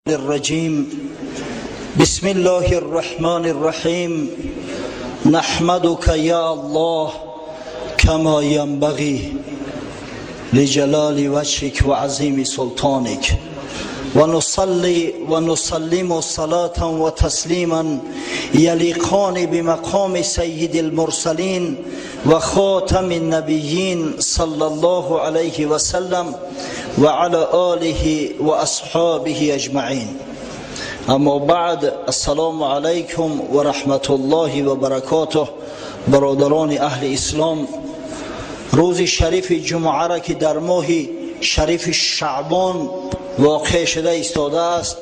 الرجيم بسم الله الرحمن الرحيم نحمدك يا الله كما ينبغي لجلال وجهك وعظيم سلطانك ونصلي ونسلم صلاة وتسليما يليقان بمقام سيد المرسلين وخاتم النبيين صلى الله عليه وسلم وعلى آله وأصحابه أجمعين. اما بعد، السلام علیکم و رحمت الله و برکاته. برادران اهل اسلام، روز شریف جمعه را که در ماه شریف شعبان واقع شده ایستاده است،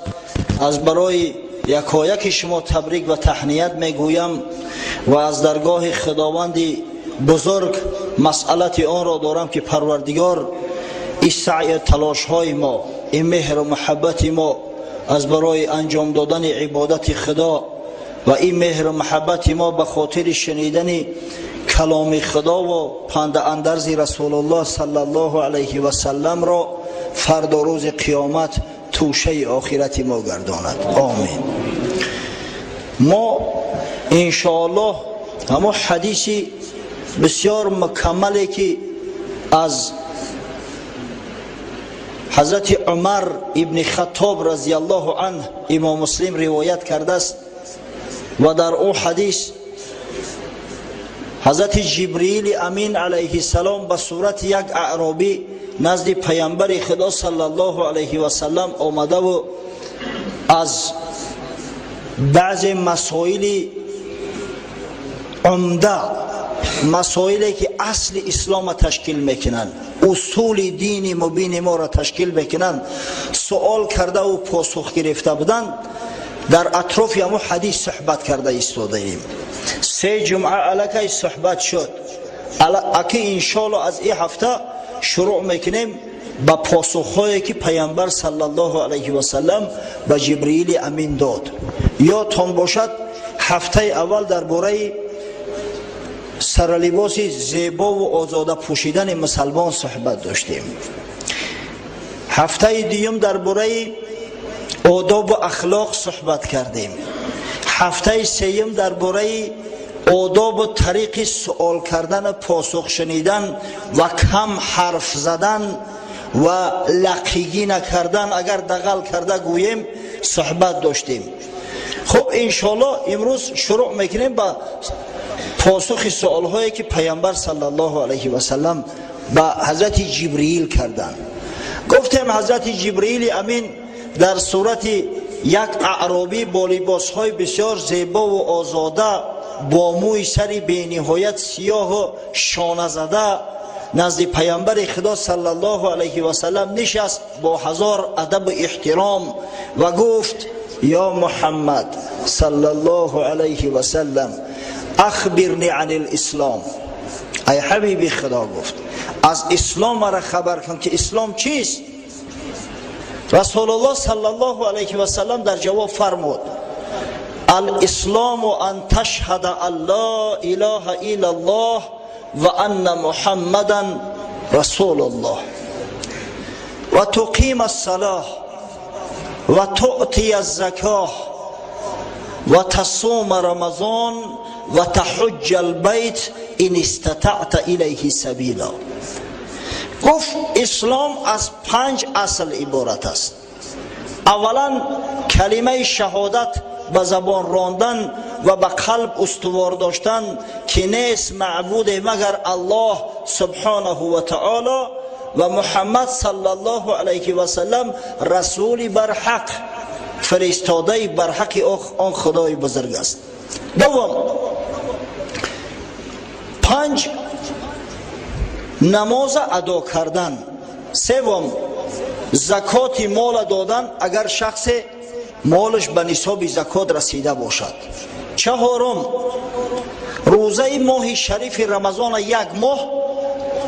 از برای یکایک شما تبریک و تهنیت میگویم و از درگاه خداوند بزرگ مسئلت آن را دارم که پروردگار این سعی تلاش های ما، این مهر و محبت ما از برای انجام دادن عبادت خدا و این مهر و محبت ما به خاطر شنیدن کلام خدا و پند اندرز رسول الله صلی الله علیه و سلم را فردا روز قیامت توشه آخرت ما گرداند. آمین. ما انشاءالله همه حدیثی بسیار مکملی که از حضرت عمر ابن خطاب رضی الله عنه امام مسلم روایت کرده است و در او حدیث حضرت جبریل امین علیه السلام به صورت یک اعرابی نزد پیامبر خدا صلی الله علیه و سلم آمده و از بعض مسائل عمده، مسائلی که اصل اسلام تشکیل میکنند، اصول دین مبین ما را تشکیل میکنند، سوال کرده و پاسخ گرفته بودند. در اطراف همون حدیث صحبت کرده ایستاده ایم. 3 جمعه علیه صحبت شد. اکی انشاءالله از این هفته شروع میکنیم با پاسخهایی که پیامبر صلی الله علیه و سلم به جبریل امین داد. یادتان باشد هفته اول درباره سرلباس زیبا و آزاده پوشیدن مسلمان صحبت داشتیم. هفته دیوم درباره آداب و اخلاق صحبت کردیم. هفته سوم درباره آداب و طریق سوال کردن، پاسخ شنیدن و کم حرف زدن و لقیگی نکردن، اگر دغل کرده گوییم صحبت داشتیم. خب انشالله امروز شروع میکنیم با پاسخ سوال هایی که پیامبر صلی الله علیه و سلم با حضرت جبریل کردند. گفتیم حضرت جبریل امین در صورت یک اعرابی با لباس های بسیار زیبا و آزاده، با موی سری به نهایت سیاه و شانه زده نزد پیامبر خدا صلی الله علیه و سلم نشست با هزار ادب و احترام و گفت: یا محمد صلی الله علیه و سلم اخبرنی عن الاسلام. ای حبیب خدا، گفت از اسلام مرا خبر کن که اسلام چیست. رسول الله صلی الله علیه و سلم در جواب فرمود: الاسلام ان تشهد ان لا اله الا الله و ان محمدا رسول الله و تقیم الصلاه و تؤتی الزکاه و تصوم رمضان و تحج البیت ان استطعت الیه سبیلا. گفت اسلام از 5 اصل عبارت است. اولا کلمه شهادت به زبان راندن و به قلب استوار داشتن که نیست معبود مگر الله سبحانه و تعالی و محمد صلی الله علیه و سلم رسول برحق، فرستاده برحق آن خدای بزرگ است. دوم 5 نماز ادا کردن. سوم زکات مال دادن اگر شخص مالش به نصاب زکات رسیده باشد. چهارم روزه ماه شریف رمضان 1 ماه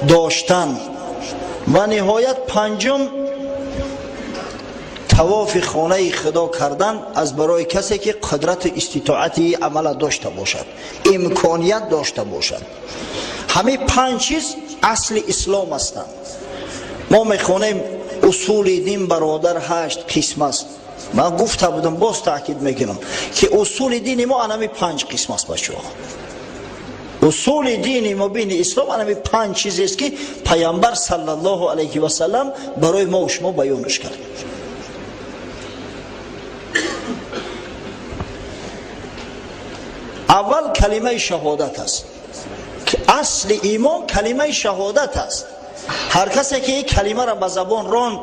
داشتن. و نهایت 5 طواف خانه خدا کردن از برای کسی که قدرت استطاعتی عمل داشته باشد، امکانیت داشته باشد. همه 5 چیز اصل اسلام هستند. ما میخوانیم اصول دین برادر 8 قسم است. من گفته بودم باز تاکید میکنم که اصول دین ما انمی 5 قسم است بچه‌ها. اصول دین مبین اسلام انمی 5 چیزی است که پیامبر صلی الله علیه و سلم برای ما و شما بیانش کرد. اول کلمه شهادت است که اصل ایمان کلمه شهادت است. هر کسی که این کلمه را به زبان راند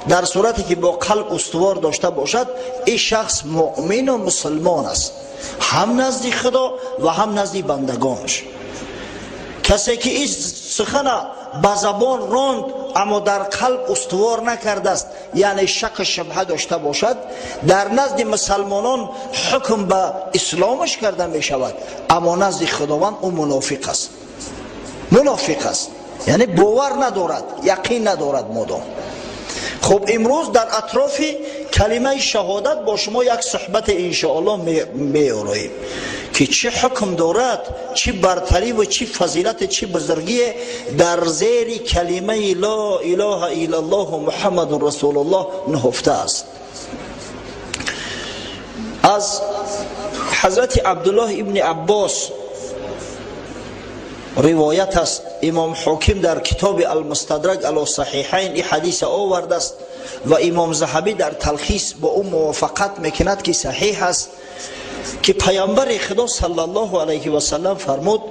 در صورتی که با قلب استوار داشته باشد، این شخص مؤمن و مسلمان است، هم نزد خدا و هم نزد بندگانش. کسی که این سخن به زبان راند اما در قلب استوار نکرده است، یعنی شک شبهه داشته باشد، در نزد مسلمانان حکم به اسلامش کرده می شود، اما نزد خداوند او منافق است. منافق است یعنی باور ندارد، یقین ندارد مدام. خب امروز در اطراف کلمه شهادت با شما یک صحبت انشاءالله می آراییم که چه حکم دارد، چه برتری و چه فضیلت، چه بزرگی در زیر کلمه لا اله الا الله محمد رسول الله نهفته است. از حضرت عبدالله ابن عباس روایت است، امام حاکم در کتاب المستدرک علی صحیحین این حدیث آورده است و امام ذهبی در تلخیص با او موافقت میکند که صحیح است، که پیامبر خدا صلی الله علیه و سلم فرمود: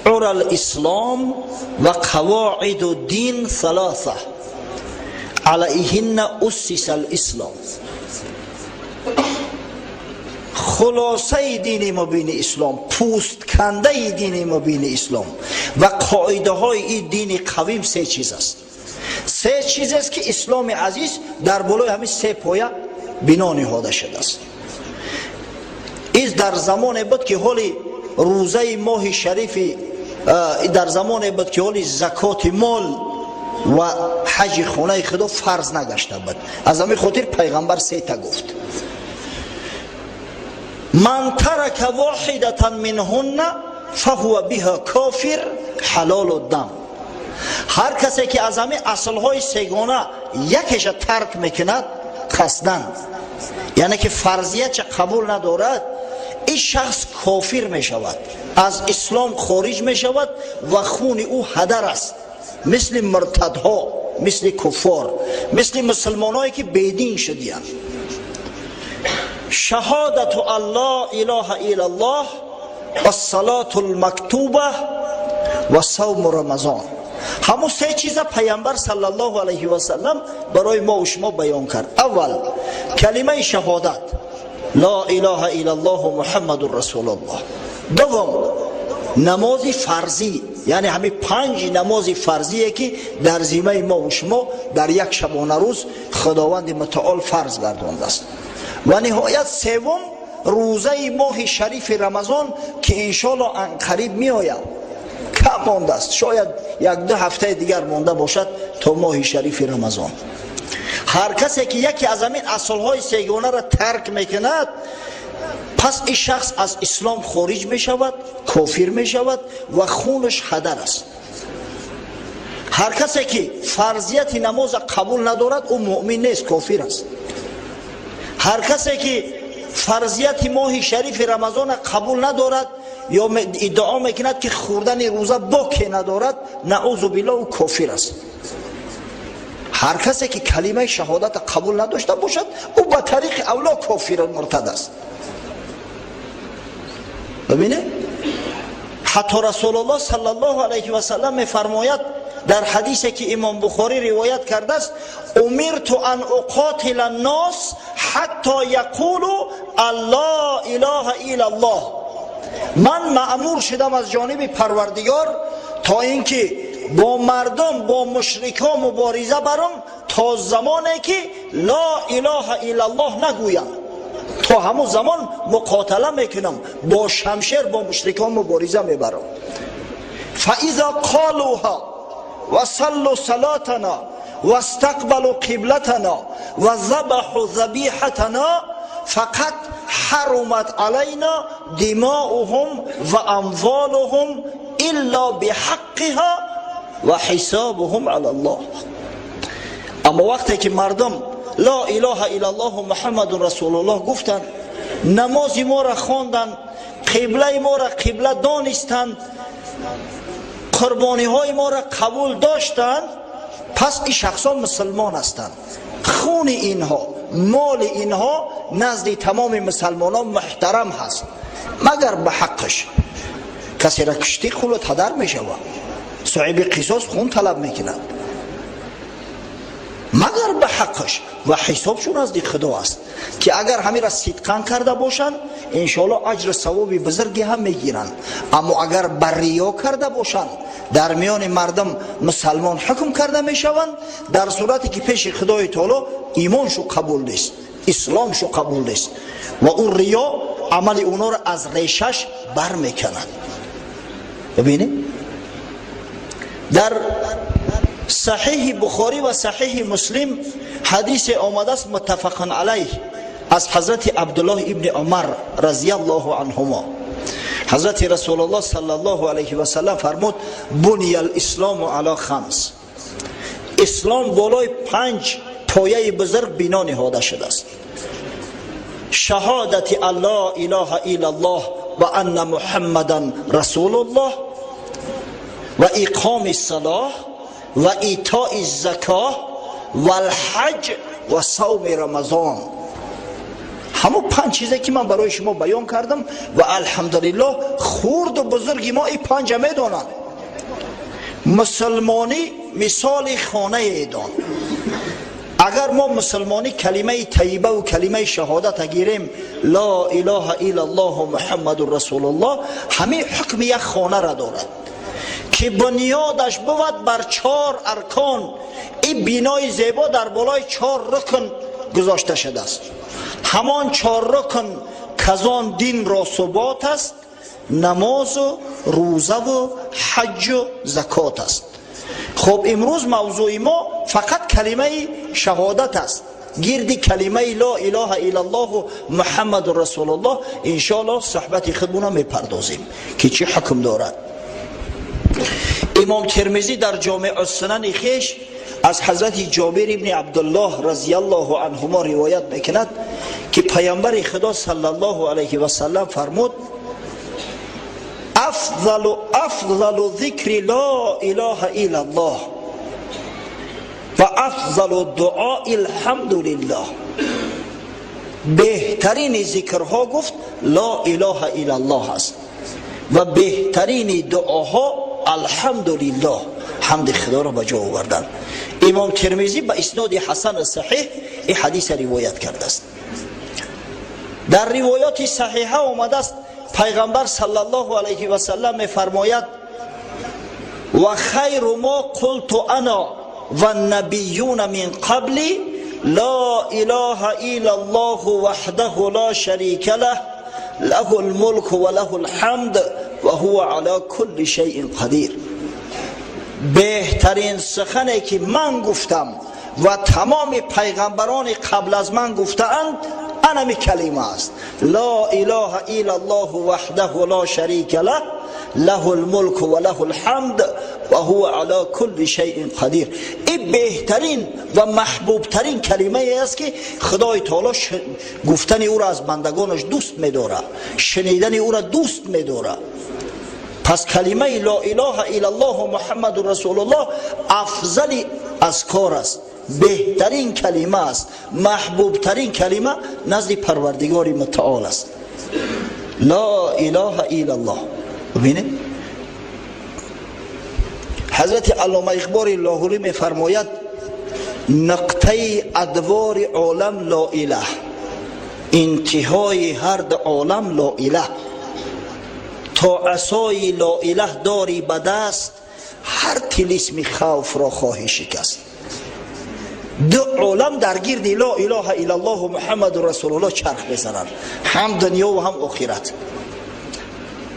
عر الاسلام و قواعد الدین ثلاثه علیهن اسس الاسلام. خلاصه دین مبین اسلام، پوست کنده دین مبین اسلام و قاعده های این دین قویم سه چیز است. سه چیز است که اسلام عزیز در بالای همین سه پایه بنا نهاده شده است. این در زمان بود که حالی روزه ماه شریف، در زمان بود که حالی زکات مال و حج خانه خدا فرض نگشته بود. از همین خاطر پیغمبر سه تا گفت: من ترک واحدة منهن فهو بها کافر حلال الدم. هر کسی که از همه اصلهای سگانه یکیش ترک میکند قصدن، یعنی که فرضیت قبول ندارد، این شخص کافر میشود، از اسلام خارج میشود و خون او هدر است، مثل مرتدها، مثل کفار، مثل مسلمانایی که بیدین شدیان. شهادت الله اله الا الله و الصلاة المکتوبه و صوم رمضان. همون سه چیز پیامبر صلی الله علیه و سلم برای ما و شما بیان کرد. اول کلمه شهادت لا اله الا الله محمد رسول الله. دوم نماز فرضی، یعنی همین 5 نماز فرضیه که در ذمه ما و شما در یک شبانه روز خداوند متعال فرض گردانده است. و نهایت سوم روزه ماه شریف رمضان که انشاءالله قریب می آید، کم مانده است، شاید 1-2 هفته دیگر مانده باشد تا ماه شریف رمضان. هر کسی که یکی از همین اصلهای سگانه را ترک میکند، پس این شخص از اسلام خارج می شود، کافر می شود و خونش هدر است. هر کسی که فرضیت نماز قبول ندارد او مؤمن نیست، کافر است. هر کسی که فرضیت ماه شریف رمضان قبول ندارد یا ادعا میکند که خوردن روزه باکی ندارد، نعوذ بالله او کافر است. هر کسی که کلمه شهادت قبول نداشته باشد او به طریق اولا کافر مرتد است. ببینه حتی رسول الله صلی الله علیه و سلم میفرماید در حدیثی که امام بخاری روایت کرده است: امرت ان اقاتل الناس حتی یقولوا الله اله الا الله. من مأمور شدم از جانب پروردگار تا اینکه با مردم، با مشرکان مبارزه برم تا زمانی که لا اله الا الله نگویم، تا همون زمان مقاتله میکنم، با شمشیر با مشرکان مبارزه میبرم. فاذا قالوها و صلوا صلاتنا و استقبلوا قبلتنا و ذبحوا ذبیحتنا فقط حرمت علینا دماؤهم و اموالهم الا بحقها و حسابهم علی الله. اما وقتی که مردم لا اله الا الله محمد رسول الله گفتند، نماز ما را خواندند، قبله ما را قبله دانستند، قربانی های ما را قبول داشتند، پس این شخصان مسلمان هستند. خون اینها، مال اینها نزد تمام مسلمانان محترم هست، مگر به حقش. کسی را کشتی خلوت هدر می شود، صاحب قصاص خون طلب میکند، مگر به حقش و حسابشون از خدا است که اگر همین را صدقا کرده باشند انشاءالله اجر ثواب بزرگی هم میگیرند. اما اگر بر ریا کرده باشند در میان مردم مسلمان حکم کرده میشوند، در صورتی که پیش خدای تعالی ایمانشو قبول نیست، اسلامشو قبول نیست و اون ریا عمل اونا را از ریشش بر میکند. ببینید در صحیح بخاری و صحیح مسلم حدیث آمده است متفق علیه از حضرت عبدالله ابن عمر رضی الله عنهما. حضرت رسول الله صلی الله علیه و سلم فرمود بنی الاسلام علی خمس، اسلام بالای 5 پایه بزرگ بنا نهاده شده است. شهادت الله اله الا الله و ان محمدا رسول الله و اقام الصلاه و ایتاء الزکاه و الحج و صوم رمضان. همون 5 چیزی که من برای شما بیان کردم و الحمدلله خورد و بزرگی ما این 5 میدونن. مسلمانی مثال خانه ایدان. اگر ما مسلمانی کلمه طیبه و کلمه شهادت گیریم لا اله الا الله محمد رسول الله، همین حکم یک خانه را دارد که بنیادش بود بر 4 ارکان. این بینای زیبا در بالای 4 رکن گذاشته شده است. همان 4 رکن کزان دین را ثبات است، نماز و روزه و حج و زکات است. خب امروز موضوع ما فقط کلمه شهادت است. گرد کلمه لا اله الا الله و محمد رسول الله انشاءالله صحبت خودمون میپردازیم که چه حکم دارد. امام ترمذی در جامع السنن خویش از حضرت جابر ابن عبدالله رضی الله عنهما روایت میکند که پیامبر خدا صلی الله علیه و سلم فرمود افضل ذکر لا اله الا الله و افضل دعاء الحمد لله. بهترین ذکرها گفت لا اله الا الله است و بهترین دعاها الحمدلله، حمد خدا را به جا آوردن. امام ترمذی به اسناد حسن صحیح این حدیث روایت کرده است. در روایات صحیحه آمده است پیغمبر صلی الله علیه و سلم میفرماید و خیر ما قلت انا و النبیون من قبلی لا اله الا الله وحده لا شریک له له الملك و له الحمد و هو علی کل شیء قدیر. بهترین سخنی که من گفتم و تمام پیغمبران قبل از من گفتند انمی کلمه است لا اله الا الله وحده لا شریک له له الملك و له الحمد و هو علی کل شیء قدیر. این بهترین و محبوب ترین کلمه است که خدای تعالی گفتن او را از بندگانش دوست می‌داره، شنیدن او را دوست می‌داره. پس کلمه لا اله الا الله محمد رسول الله افضل اذکار است، بهترین کلمه است، محبوب ترین کلمه نزد پروردگار متعال است. لا اله الا الله. ببینید حضرت علامه اقبال لاهوری میفرماید نقطه ادوار عالم لا اله، انتهای هر دو عالم لا اله. تا عصای لا اله داری به دست هر طلسم خوف را خواهی شکست. دو عالم در گرد لا اله الا الله محمد رسول الله چرخ بزنند، هم دنیا و هم آخرت.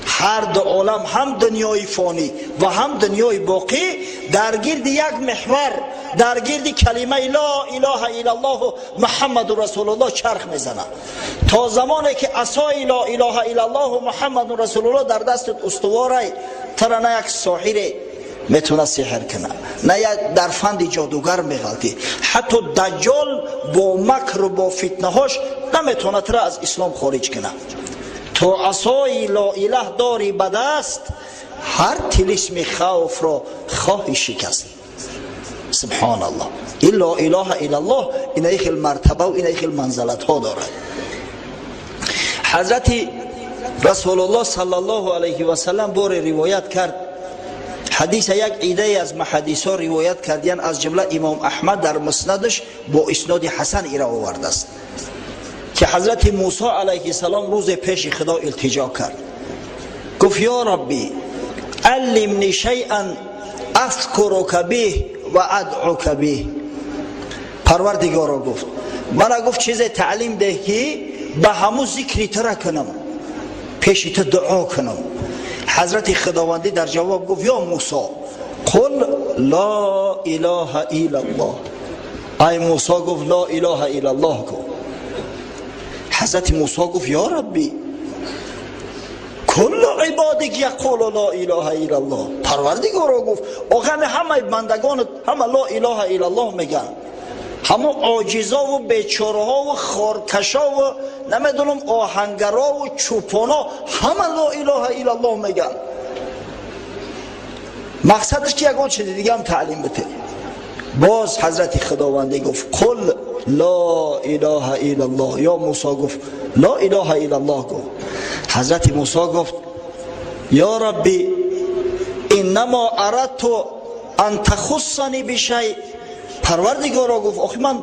هر دو عالم هم دنیای فانی و هم دنیای باقی در گرد یک محور، در گرد کلمه لا اله الا الله محمد رسول الله چرخ میزنه. تا زمانی که عصای لا اله الا الله محمد رسول الله در دست استواره ترانه یک ساحر میتونه سحر کنه، نه یک در فند جادوگر میغلطی. حتی دجال با مکر و با فتنه هاش نمیتونه تو را از اسلام خارج کنه. تو عصای لا اله داری به دست، هر طلسم خوف را خواهی شکست. سبحان الله. این لا اله الا الله این ایخ مرتبه و این ایخ منزلت ها دارد. حضرت رسول الله صلی الله علیه و سلم بار روایت کرد، حدیث یک عده از محدث ها روایت کردین، از جمله امام احمد در مسندش با اسناد حسن ایره آورده است که حضرت موسی علیه السلام روز پیش خدا التجا کرد، گفت یا ربی علمنی شیئا اذکرک به و ادعوک به. پروردگارا گفت من گفت چیز تعلیم ده که به همون ذکری تو را کنم، پیش تو دعا کنم. حضرت خداوندی در جواب گفت یا موسی قل لا اله الا الله. ای موسی گفت لا اله الا الله گفت. حضرت موسی گفت یا ربی کل عبادک یقول لا اله الا الله. پروردگارا گفت آخر همه بندگان همه لا اله الا الله میگن، همه عاجزا و بیچاره‌ها و خارکشا و نمیدونم آهنگرا و چوپانا همه لا اله الا الله میگن. مقصدش که یکان چیز دیگه هم تعلیم بده. باز حضرت خداوندی گفت قل لا اله الا الله. یا موسی گفت لا اله الا الله گفت. حضرت موسی گفت یا ربی انما اردت ان تخصنی بشیء. پروردگارا گفت آخه من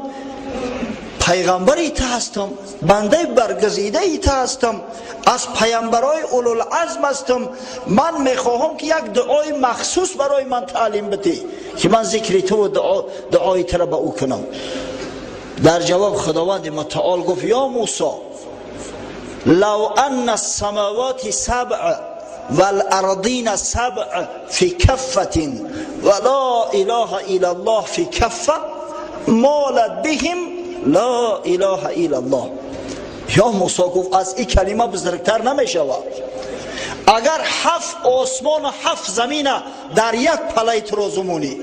پیغمبر ایت هستم، بنده برگزیده ایت هستم، از پیامبرای اولوالعزم هستم. من میخواهم که یک دعای مخصوص برای من تعلیم بدی که من ذکر تو و دعای تو را به او کنم. در جواب خداوند متعال گفت یا موسی لو ان السماوات سبع والارضین سبع فی کفة ولا اله الا الله فی کفة مالت بهم لا اله الا الله. یا موسی گفت از این کلمه بزرگتر نمیشود. اگر 7 آسمان و 7 زمین در یک پله ترازو مونی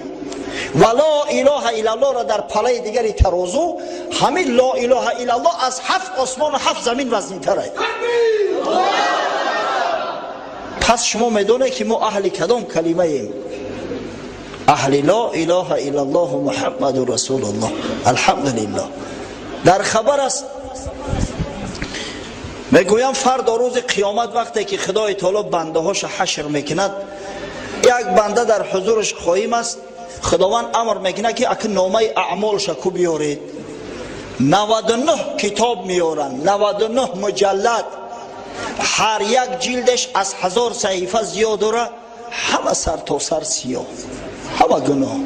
و لا اله الا الله را در پله دیگری ترازو، همین لا اله الا الله از 7 آسمان و 7 زمین وزنی تره. پس شما میدونه که ما اهل کدام کلمه ایم؟ اهل لا اله الا الله محمد رسول الله. الحمدلله. در خبر است میگویم فردا روز قیامت وقتی که خدای تعالی بنده هاش حشر میکند، یک بنده در حضورش خواهیم است، خداوند امر میکنه که اگه نامه اعمالش کو بیارید. 99 کتاب میارن، 99 مجلد، هر یک جلدش از 1000 صحیفه زیاد داره، همه سر تا سر سیاه، همه گناه.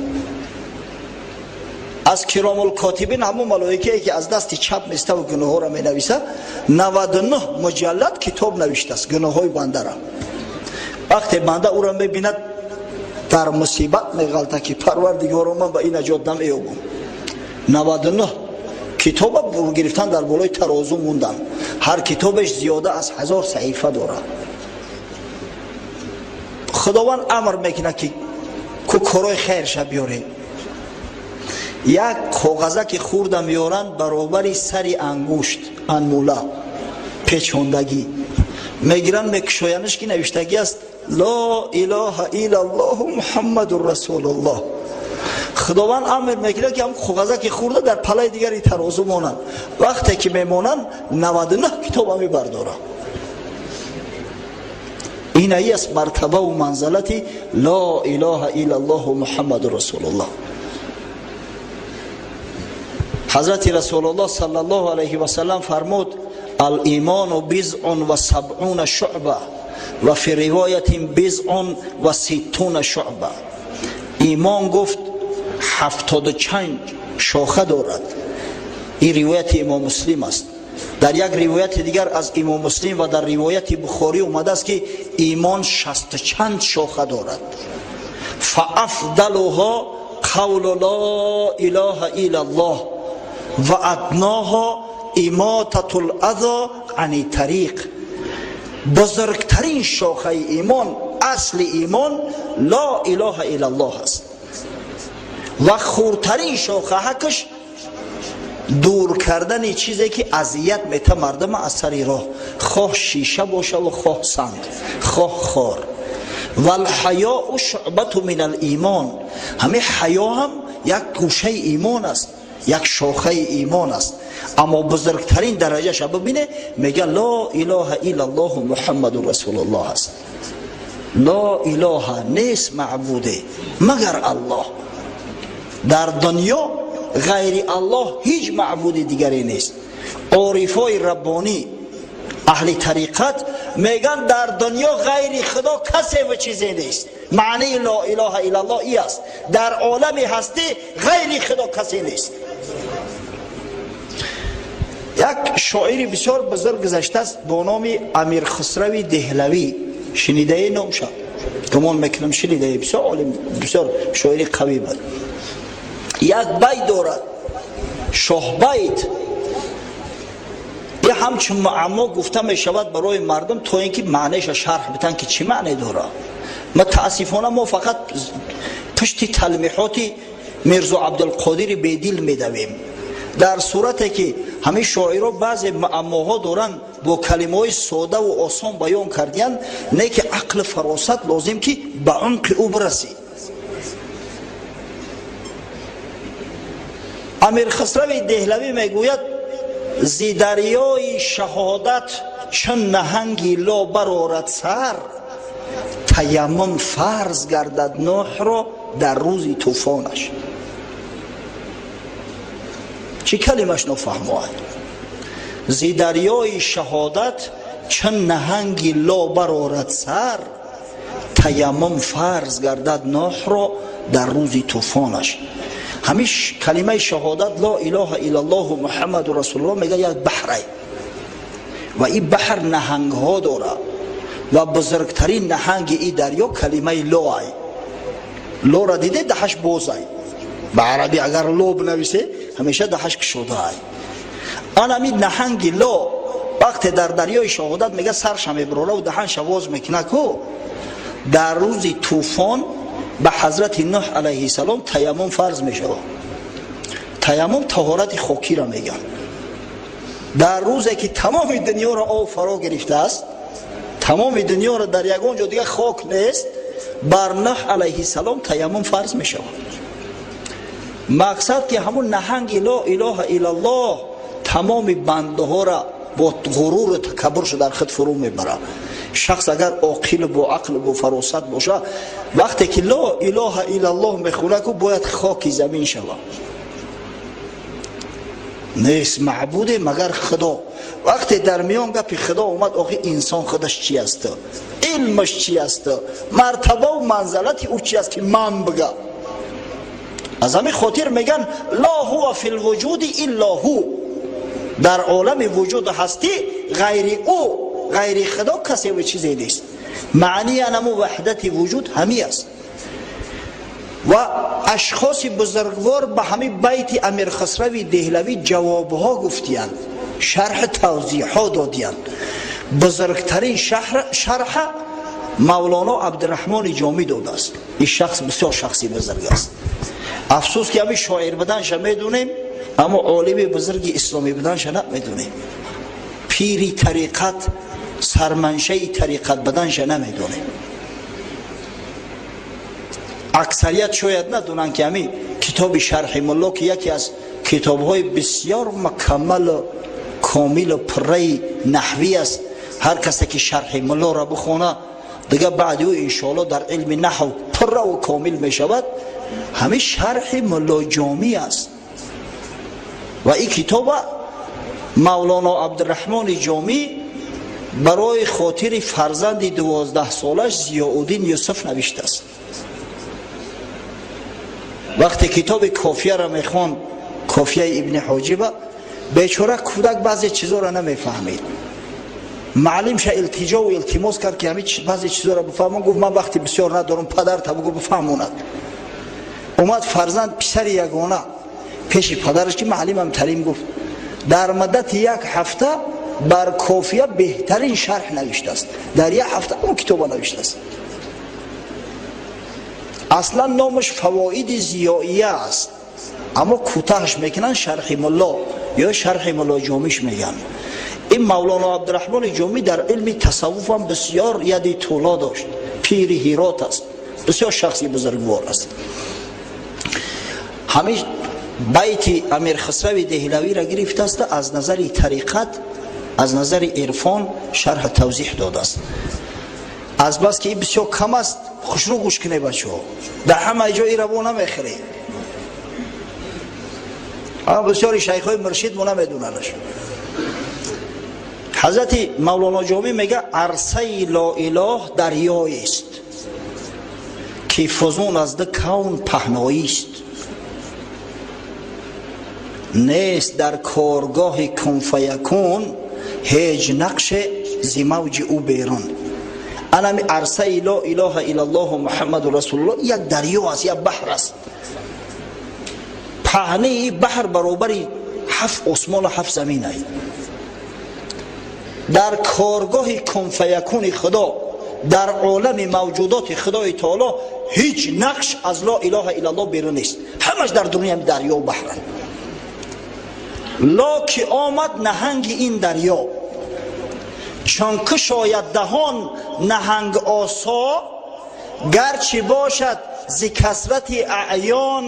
از کرام الکاتبین همون ملائکه که از دست چپ نیسته و گناه ها را می نویسه، 99 مجلد کتاب نوشته است گناه های بنده را. وقتی بنده او را می بیند در مصیبت می غلطه که پروردگارا من به این نجات نمیابم. 99 کتاب گرفتن در بالای ترازو موندن، هر کتابش زیاده از 1000 صحیفه داره. خداوند امر میکنه که کارای خیرش بیاره. یک کاغذه که خورده میارن برابر سری انگشت انموله پیچوندگی میگیرن میکشاینش که نوشتگی است لا اله الا الله محمد رسول الله. خداوند امر میکنه که هم کاغذه که خورده در پله دیگری ترازو مانند، وقتی که میمانند 99 کتاب می برداره. این است مرتبه و منزلتی لا اله الا الله محمد رسول الله. حضرت رسول الله صلی الله علیه و سلم فرمود الایمان بضع و 70 شعبه و فی روایت بضع و 60 شعبه. ایمان گفت 75 شاخه دارد. این روایت امام مسلم است. در یک روایت دیگر از امام مسلم و در روایت بخاری اومده است که ایمان 60 چند شاخه دارد. فافضلها قول لا اله الا الله و ادناها اماطة الاذى عن طریق. بزرگترین شاخه ایمان اصل ایمان لا اله الا الله است و خورترین شاخه‌کش دور کردن چیزی که اذیت میته مردم از سر راه، خواه شیشه باشه و خواه سنگ، خواه خار. و الحیاء شعبة من الایمان، همه حیا هم یک گوشه ایمان است، یک شاخه ایمان است. اما بزرگترین درجه شو ببینه، میگه لا اله الا الله محمد رسول الله است. لا اله، نیست معبوده مگر الله. در دنیا غیر الله هیچ معبود دیگری نیست. عارفای ربانی اهل طریقت میگن در دنیا غیر خدا کسی و چیزی نیست. معنی لا اله الا الله ای است، در عالم هستی غیر خدا کسی نیست. یک شاعر بسیار بزرگ گذشته است با نام امیر خسرو دهلوی، شنیده نام شد؟ گمان میکنم شنیده. بسیار عالم، بسیار شاعر قوی بود. یک بیت دارد، شاه بیت. یه همچون معما گفته می شود برای مردم تا اینکه معنیش شرح بدن که چی معنی داره. متاسفانه ما فقط پشت تلمیحات میرزا عبدالقادر بیدل میدویم، در صورتی که همه شاعرها بعضی معماها دارن با کلمه های ساده و آسان بیان کردن، نه که عقل فراست لازم که به عمق او برسی. امیر خسرو دهلوی میگوید زی دریای شهادت چون نهنگی لا برآرد سر، تیمم فرض گردد نوح را در روزی طوفانش. چی کلمش نفهموند؟ زی دریای شهادت چون نهنگی لا برآرد سر، تیمم فرض گردد نوح را در روزی طوفانش. همیش کلمه شهادت لا اله الا الله محمد رسول الله میگه یک بحره و این بحر نهنگ ها داره و بزرگترین نهنگ این دریا کلمه لا ای. لا را دیده دهش بوز ای، به عربی اگر لا بنویسه همیشه دهش کشوده ای. آن همین نهنگ لا وقت در دریای شهادت میگه سرش میبره و دهنش آواز میکنه که در روز طوفان به حضرت نوح علیه السلام تیمم فرض می شود. تیمم طهارت خاکی را میگن. در روزی که تمام دنیا را آب فرا گرفته است، تمام دنیا را در یگان جا دیگه خاک نیست، بر نوح علیه السلام تیمم فرض می شود. مقصد که همون نهنگ لا اله الا الله تمام بنده ها را با غرور و تکبرش در خود فرو میبره. شخص اگر عاقل با عقل با فراست باشه، وقتی که لا اله الا الله میخونه که باید خاک زمین شود. نیست معبود مگر خدا. وقتی در میان گپ خدا اومد، آخه انسان خودش چی است، علمش چی است، مرتبه و منزلت او چی است که من بگم. از همین خاطر میگن لا هو فی الوجود الا هو، در عالم وجود هستی غیر او، غیر خدا کسی و چیزی نیست. معنی انمو وحدت وجود همی است. و اشخاص بزرگوار به همین بیت امیر خسرو دهلوی جوابها گفتیان، شرح توضیحات دادیان. بزرگترین شرح مولانا عبدالرحمن جامی داده است. این شخص بسیار شخصی بزرگ است. افسوس که همین شاعر بدنش میدونیم اما عالم بزرگ اسلامی بدنش نمیدونیم. پیری طریقت، سرمنشه طریقت بدنش نمیدونیم. اکثریت شاید ندونن که همین کتاب شرح ملا که یکی از کتاب‌های بسیار مکمل و کامل و پره نحوی است. هر کسی که شرح ملا را بخونه دیگه بعد او انشاءالله در علم نحو پره و کامل می شود. همین شرح ملا جامی است. و این کتاب مولانا عبدالرحمن جامی برای خاطر فرزند 12 سالش ضیاءالدین یوسف نوشته است. وقتی کتاب کافیه را میخوان، کافیه ابن حاجب، بیچاره کودک بعضی چیزا را نمیفهمید. معلمش التجا و التماس کرد که همین بعضی چیزا را بفهمون. گفت من وقتی بسیار ندارم، پدر تا بگو بفهموند. اومد فرزند پسر یگانه پیش پدرش که معلمم تعلیم گفت. در مدت یک هفته بر کافیه بهترین شرح نوشته است. در یک هفته اون کتاب نوشته است. اصلا نامش فواید ضیائیه است، اما کوتاهش میکنن شرح ملا یا شرح ملا جامیش میگن. این مولانا عبدالرحمن جامی در علم تصوف هم بسیار یدی طولا داشت، پیر هرات است، بسیار شخصی بزرگوار است. همین بیت امیر خسرو دهلوی را گرفته است، از نظر طریقت، از نظر عرفان شرح توضیح داده است. از بس که این بسیار کم است، خوشرو گوش کنه بچه ها، در همه جایی رو نمیخره. بسیاری شیخ های مرشد مو نمیدوننش. حضرت مولانا جامی میگه عرصه لا اله دریایی است که فزون از ده کون پهنایی است، نیست در کارگاه کن فیکون هیچ نقش زی موج او بیرون. انمی عرصه لا اله الا الله محمد رسول الله یک دریا است، یک بحر است. پهنه این بحر برابری 7 آسمان و 7 زمین است. در کارگاه کن فیکون خدا، در عالم موجودات خدای تعالی هیچ نقش از لا اله الا الله بیرون نیست، همش در دنیا هم دریا و بحرن. لا که آمد نهنگ این دریا، چونکه شاید دهان نهنگ آسا، گرچه باشد ز کثرت اعیان،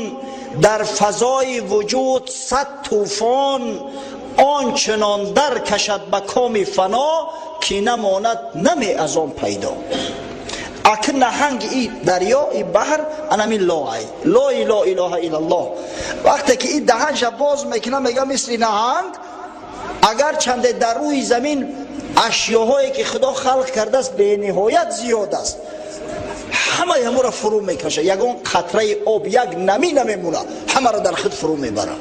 در فضای وجود 100 طوفان، آنچنان در کشد به کام فنا، که نماند نمی از آن پیدا. اکه نهنگ این دریا، این بحر، انمی لا اله الا الله. وقتی که این دهنش باز میکنه میگه مثل نهنگ، اگر چنده در روی زمین اشیاهایی که خدا خلق کرده است به نهایت زیاد است، همه همه را فرو میکشه، یگان قطره آب یک نمی نمیمونه، همه را در خود فرو میبره.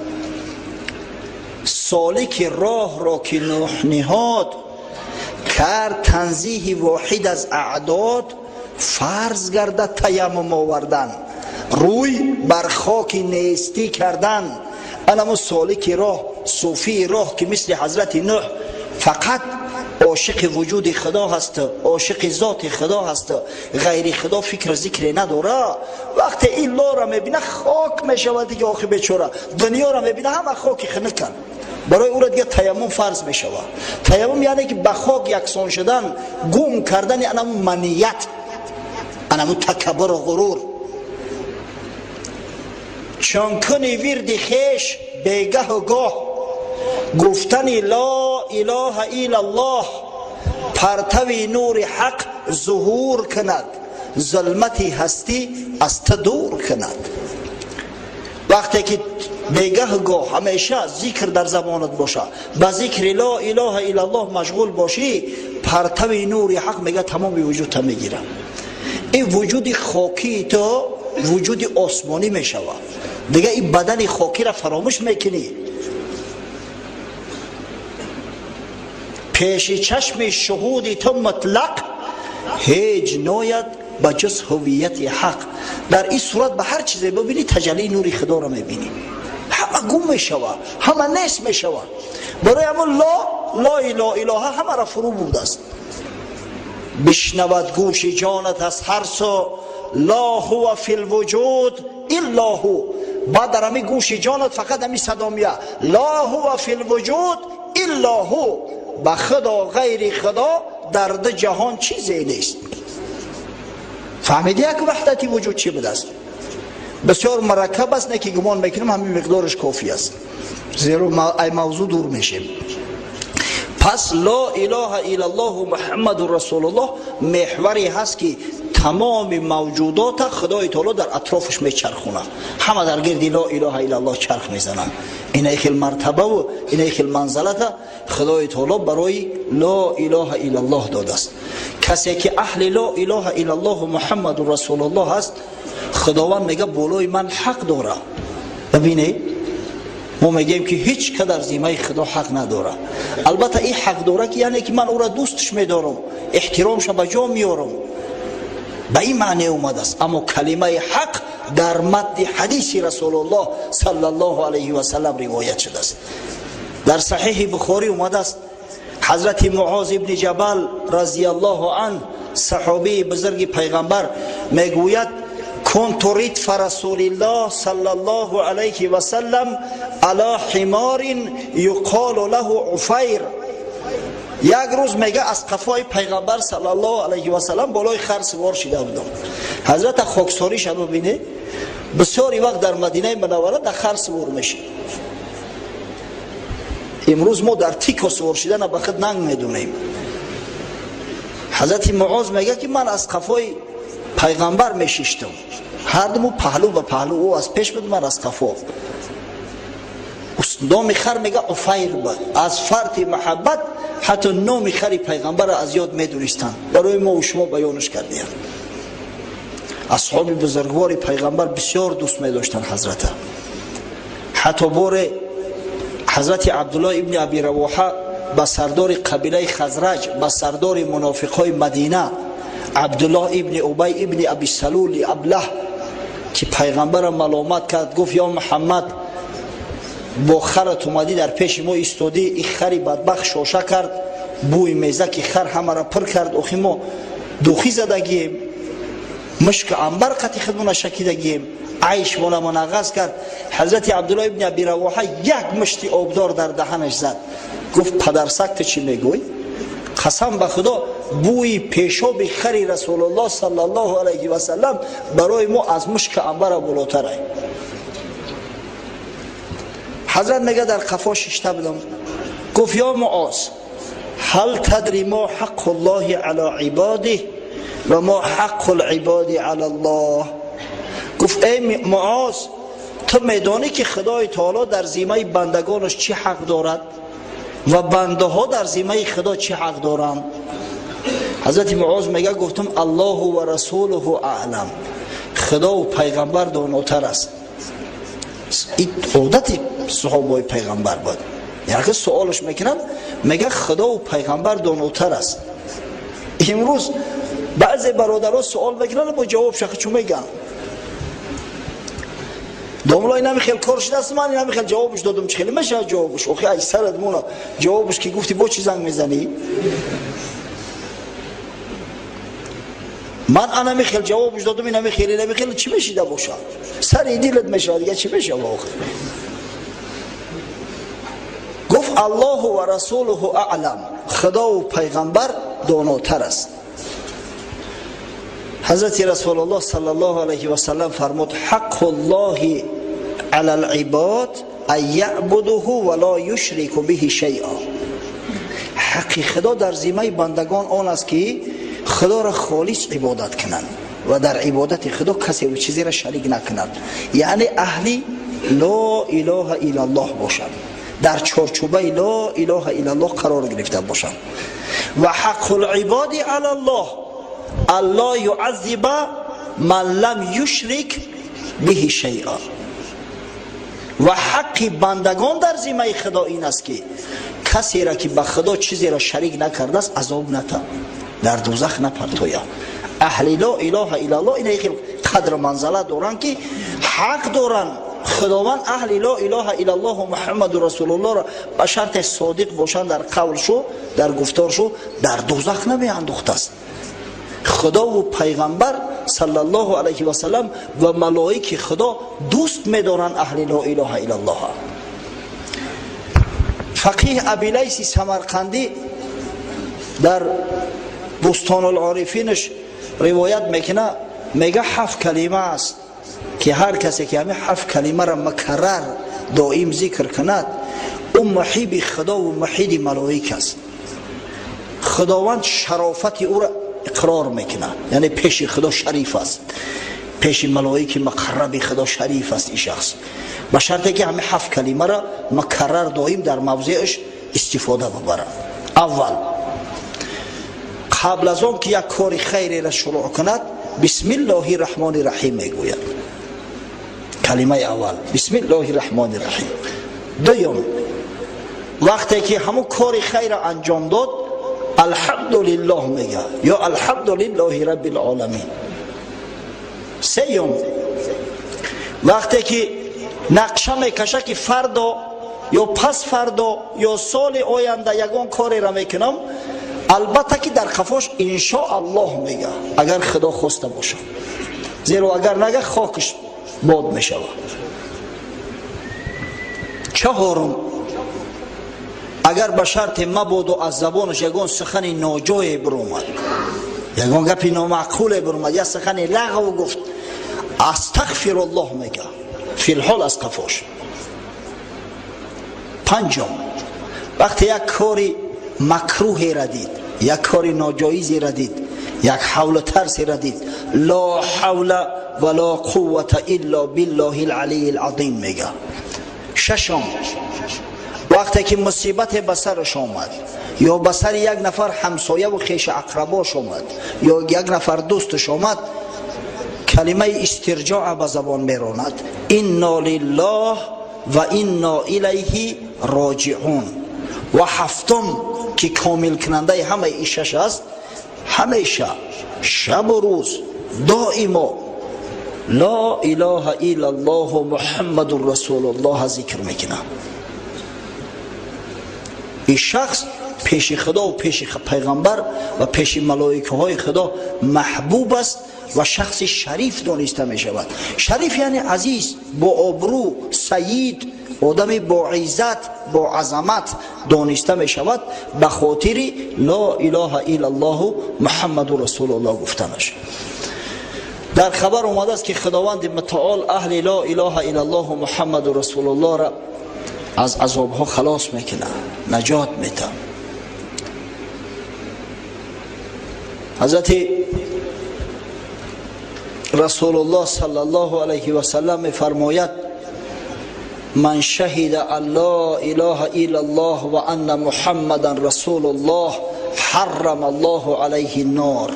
سالک راه را که نوح نهاد، کرد تنزیه واحد از اعداد، فرض گردد تیمم آوردن، روی بر خاک نیستی کردن. انما سالک راه، صوفی راه که مثل حضرت نوح فقط عاشق وجود خدا هست، عاشق ذات خدا هست، غیر خدا فکر ذکر نداره. وقتی این لا را میبینه خاک میشود دیگه، آخه بیچاره دنیا را میبینه همه خاک خنکن، برای او را دیگه تیمم فرض میشود. تیمم یعنی که به خاک یکسان شدن، گم کردن انمو منیت، انمو تکبر و غرور. چون کنی ورد خیش بیگه و گاه، گفتن لا اله الا الله، پرتوی نور حق ظهور کند، ظلمتی هستی از تو دور کند. وقتی که بیگه گاه همیشه ذکر در زبانت باشه، با ذکر لا اله الا الله مشغول باشی، پرتوی نور حق میگه تمام وجود تا میگیره. این وجود خاکی تو وجود آسمانی میشود دیگه. این بدن خاکی را فراموش میکنی. پیش چشم شهودی تو مطلق، هیچ ناید با جز هویت حق. در این صورت به هر چیزی ببینی تجلی نور خدا را میبینی، همه گم میشود، همه نیست میشود. برای همون لا اله اله همه را فرو برده است. بشنود گوش جانت از هر سو، لا هو فی الوجود الا هو. بعد در همی گوش جانت فقط همی صدا میه لا هو فی الوجود الا هو، به خدا غیر خدا در ده جهان چیزی نیست. فهمیدی یک وحدتی وجود چی بوده است؟ بسیار مرکب است، نه که گمان میکنم همین مقدارش کافی است، زیرا ای موضوع دور میشیم. پس لا اله الا الله محمد رسول الله محوری هست که تمام موجودات خدای تعالی در اطرافش میچرخونه، همه در گرد لا اله الا الله چرخ میزنن. این ایخل مرتبه و این ایخل منزلت خدای تعالی برای لا اله الا الله داده است. کسی که اهل لا اله الا الله محمد رسول الله هست، خداوند میگه بالای من حق داره. ببینید ما میگیم که هیچ قدر ذمه خدا حق نداره. البته این حق داره که یعنی که من او را دوستش میدارم، احترامش به جا میارم، به این معنی اومده است. اما کلمه حق در متن حدیث رسول الله صلی الله علیه و سلم روایت شده است. در صحیح بخاری اومده است، حضرت معاذ ابن جبل رضی الله عنه صحابی بزرگ پیغمبر میگوید كنت ردف رسول الله صلى الله عليه وسلم على حمار يقال له عفیر. یک روز میگه از قفای پیغمبر صلی الله علیه و سلم بالای خر سوار شده بودم. حضرت خاکساری شما ببینه بسیاری وقت در مدینه منوره در خر سوار میشه. امروز ما در تیک سوار شدن به خود ننگ میدونیم. حضرت معاذ میگه که من از قفای پیغمبر میشیشتم، هر دمو پهلو به پهلو، او از پیش بود من از قفا. نام خر میگه عفیر بود. از فرط محبت حتی نام خر پیغمبر از یاد میدونستن، برای ما و شما بیانش کردیم. اصحاب بزرگوار پیغمبر بسیار دوست می‌داشتن حضرت. حتی بار حضرت عبدالله ابن ابی رواحه با سردار قبیله خزرج، با سردار منافقای مدینه عبدالله ابن ابی ابن ابی سلول ابله که پیغمبر ملامت کرد، گفت یا محمد با خرت اومدی در پیش ما ایستادی، این خری بدبخت شاشه کرد، بوی میزه که خر همه را پر کرد، اخی ما دوخی زدگیم، مشک عنبر قطی خدمون شکیدگیم، عیش مولا منغز کرد. حضرت عبدالله ابن ابی رواحه یک مشتی آبدار در دهنش زد، گفت پدرسک چی میگوی؟ قسم به خدا بوی پیشاب خری رسول الله صلی الله علیه و سلم برای ما از مشک عنبر بالاتره. حضرت میگه در قفا شیشته بودم، گفت یا معاذ هل تدری ما حق الله علی عباده و ما حق العباد علی الله؟ گفت ای معاذ تو میدانی که خدای تعالی در ذمه بندگانش چی حق دارد و بنده ها در ذمه خدا چی حق دارند؟ حضرت معاذ میگه گفتم الله و رسوله اعلم، خدا و پیغمبر داناتر است. این عادت صحابه پیغمبر بود، یعنی که سوالش میکنن میگه خدا و پیغمبر داناتر است. امروز بعضی برادرها سوال میکنن با جواب شخص چون میگن دوملا اینا میخیل کار شده است، من اینا میخیل جوابش دادم چه خیلی میشه جوابش. اوخی ای سرت مولا جوابش که گفتی با چی زنگ میزنی؟ من انا میخیل جوابش دادم، اینا میخیل اینا میخیل چی میشیده باشه؟ سر دیلت میشه دیگه چی میشه واقعا؟ گفت الله و رسوله اعلم، خدا و پیغمبر داناتر است. حضرت رسول الله صلی الله علیه و سلم فرمود حق الله علی العباد ان یعبده ولا یشرک به شیئا. حق خدا در ذمه بندگان آن است که خدا را خالص عبادت کنند و در عبادت خدا کسی و چیزی را شریک نکنند، یعنی اهل لا اله الا الله باشند، در چارچوبه لا اله الا الله قرار گرفته باشند. و حق العباد علی الله الله یعذب من لم یشرک به شیئا. و حق بندگان در ذمه خدا این است که کسی را که به خدا چیزی را شریک نکرده است عذاب نده، در دوزخ نپرتوید. اهل لا اله الا الله این خیلی قدر منزله دارن که حق دارن خداوند اهل لا اله الا الله و محمد رسول الله را به شرط صادق باشن در قولشو در گفتارشو در دوزخ نمی انداخته است. خدا و پیغمبر صلی الله علیه و سلم و ملائکه خدا دوست می‌دارن اهل لا اله الا الله. فقیه ابی لیث سمرقندی در بستان العارفینش روایت میکنه، میگه 7 کلمه است که هر کسی که همین 7 کلمه را مکرر دائم ذکر کند اون محیب خدا و محیب ملائکه است. خداوند شرافت او را اقرار میکنه، یعنی پیش خدا شریف است، پیش ملائکه مقرب خدا شریف است این شخص، به شرطی که همین 7 کلمه را مکرر دائم در موضعش استفاده ببره. اول قبل از آن که یک کار خیری را شروع کند بسم الله الرحمن الرحیم میگوید، کلمه اول بسم الله الرحمن الرحیم. دوم وقتی که همون کار خیر را انجام داد الحمدلله میگه یا الحمدلله رب العالمین. سوم وقتی که نقشه میکشه که فردا یا پس فردا یا سال آینده یگان کاری را میکنم، البته که در قفاش انشاء الله میگه اگر خدا خواسته باشه. زیرا اگر نگه خاکش باد می شود. چهارم، اگر به شرط مبادا از زبانش یگان سخن ناجای برومد، یگان گپی نامعقول برومد، یا سخن لغو گفت، استغفر الله میگه فی الحال از قفاش. پنجم، وقتی یک کاری مکروهی را دید، یک کاری ناجایزی را دید، یک حول ترسی را دید، لا حول ولا قوة الا بالله العلی العظیم میگه. ششم، وقتی که مصیبت به سرش آمد یا به سر یک نفر همسایه و خویش اقرباش آمد یا یک نفر دوستش آمد، کلمه استرجاع به زبان میراند، انا لله و انا الیه راجعون. و هفتم که کامل کننده همه این شش است، همیشه شب و روز دائما لا اله الا الله محمد رسول الله ذکر میکنه. این شخص پیش خدا و پیش پیغمبر و پیش ملائکه های خدا محبوب است و شخص شریف دانسته می شود. شریف یعنی عزیز، با آبرو، سید، آدم با عزت، با عظمت دانسته می شود به خاطر لا اله الا الله محمد رسول الله گفتنش. در خبر اومده است که خداوند متعال اهل لا اله الا الله محمد رسول الله را از عذاب ها خلاص میکنه، نجات میده. حضرت رسول الله صلی الله علیه و سلم میفرماید من شهد ان لا اله الا الله و ان محمدا رسول الله حرم الله علیه النار.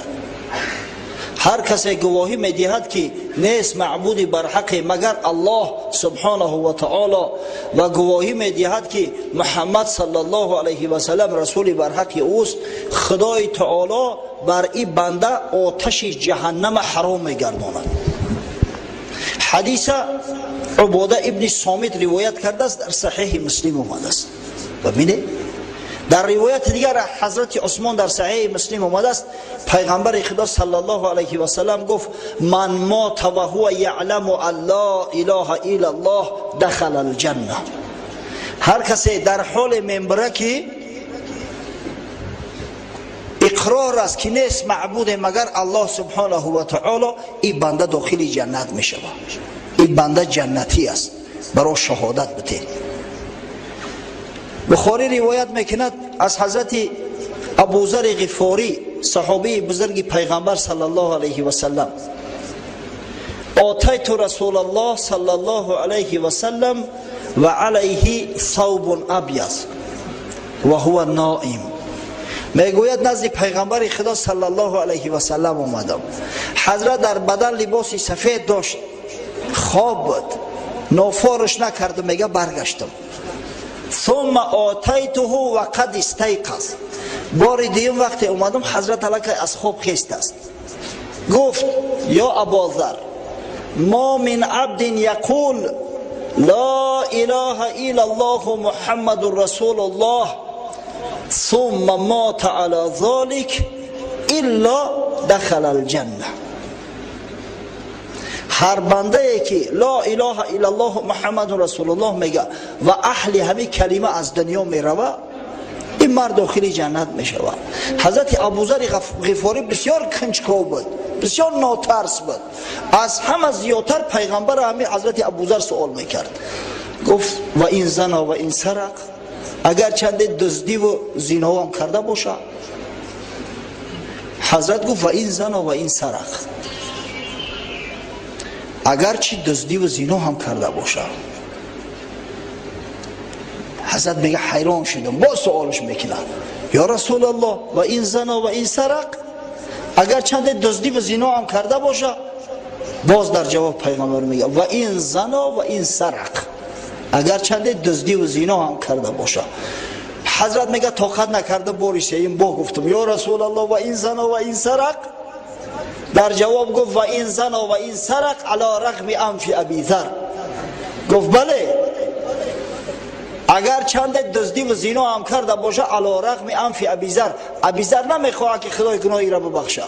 هر کسی گواهی میدهد که نیست معبود بر حق مگر الله سبحانه و تعالی و گواهی میدهد که محمد صلی الله علیه و سلم رسول بر حق اوست، خدای تعالی بر این بنده آتش جهنم حرام میگرداند. حدیث عباده ابن صامت روایت کرده است، در صحیح مسلم اومده است. ببینید در روایت دیگر حضرت عثمان در صحیح مسلم اومده است، پیغمبر خدا صلی الله علیه و سلم گفت من مات و هو یعلم ان لا اله الا الله دخل الجنه. هر کسی در حال منبره که اقرار است که نیست معبود مگر الله سبحانه و تعالی، این بنده داخل جنت می شود. این بنده جنتی است، برای شهادت بده. بخاری روایت میکند از حضرت ابوذر غفاری صحابی بزرگ پیغمبر صلی الله علیه و سلم، آتیت رسول الله صلی الله علیه و سلم و علیه ثوب ابیض و هو نائم. میگوید نزد پیغمبر خدا صلی الله علیه و سلم اومدم، حضرت در بدن لباسی سفید داشت، خواب بود، نافارش نکردم، میگه برگشتم. ثم آتیته و قد استیقظ. بار دیگه وقتی اومدم حضرت علیه از خواب خیست است. گفت یا ابوذر ما من عبد یقول لا اله الا الله محمد رسول الله ثم مات على ذلك الا دخل الجنه. هر بنده ای که لا اله الا الله محمد رسول الله میگه و اهل همین کلمه از دنیا میروه، این مرد داخل جنت میشود. حضرت ابوذر غفاری بسیار کنجکاو بود، بسیار ناترس بود. از همه زیادتر پیغمبر همین حضرت ابوذر سوال میکرد. گفت و این زنا و این سرق، اگر چند دزدی و زنا هم کرده باشه. حضرت گفت و این زنا و این سرق، اگر چی دزدی و زنا هم کرده باشه. حضرت میگه حیران شدم، با سوالش میکنه یا رسول الله و این زنا و این سرق، اگر چند دزدی و زنا هم کرده باشه. باز در جواب پیغمبر میگه و این زنا و این سرق، اگر چند دزدی و زنا هم کرده باشه. حضرت میگه طاقت نکرده باری سوم با گفتم یا رسول الله و این زنا و این سرق. در جواب گفت و این زنا و این سرق علی رغم انف ابی ذر. گفت بله، اگر چند دزدی و زنا هم کرده باشه علی رغم انف ابی ذر. ابی ذر نمیخواد که خدای گناهی را ببخشه.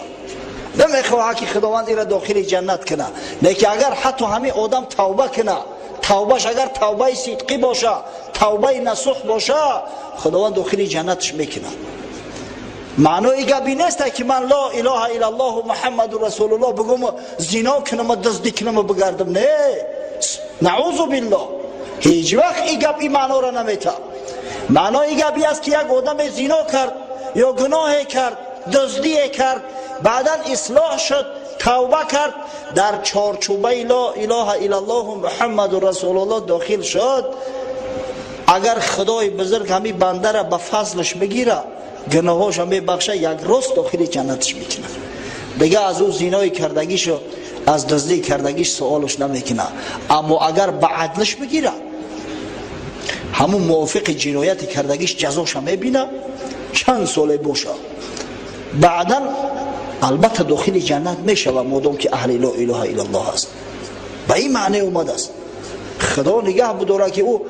نمیخواه که خداوند ایرا داخل جنت کنه. لیکن اگر حتی همین آدم توبه کنه، توبهش اگر توبه صدقی باشه، توبه نصوح باشه، خداوند داخل جنتش میکنه. معنی گپی نیست که من لا اله الا الله محمد رسول الله بگم زنا کنم دزدی کنم بگردم. نه، نعوذ بالله، هیچ وقت این گپ این معنی را نمیته. معنی گپی است که یک آدم زنا کرد یا گناه کرد، دزدی کرد، بعدا اصلاح شد، توبه کرد، در چارچوبه لا اله الا الله محمد رسول الله داخل شد، اگر خدای بزرگ همی بنده را به فضلش بگیره، گناهاش هم ببخشه، یک روز داخل جنتش میکنه. دیگه از او زینای کردگیش و از دزدی کردگیش سوالش نمیکنه. اما اگر به عدلش بگیره، همون موافق جنایت کردگیش جزاش هم میبینه، چند ساله باشه، بعدا البته داخل جنت میشه و مادام که اهل لا اله الا الله است. به این معنی اومده است. خدا نگه بداره که او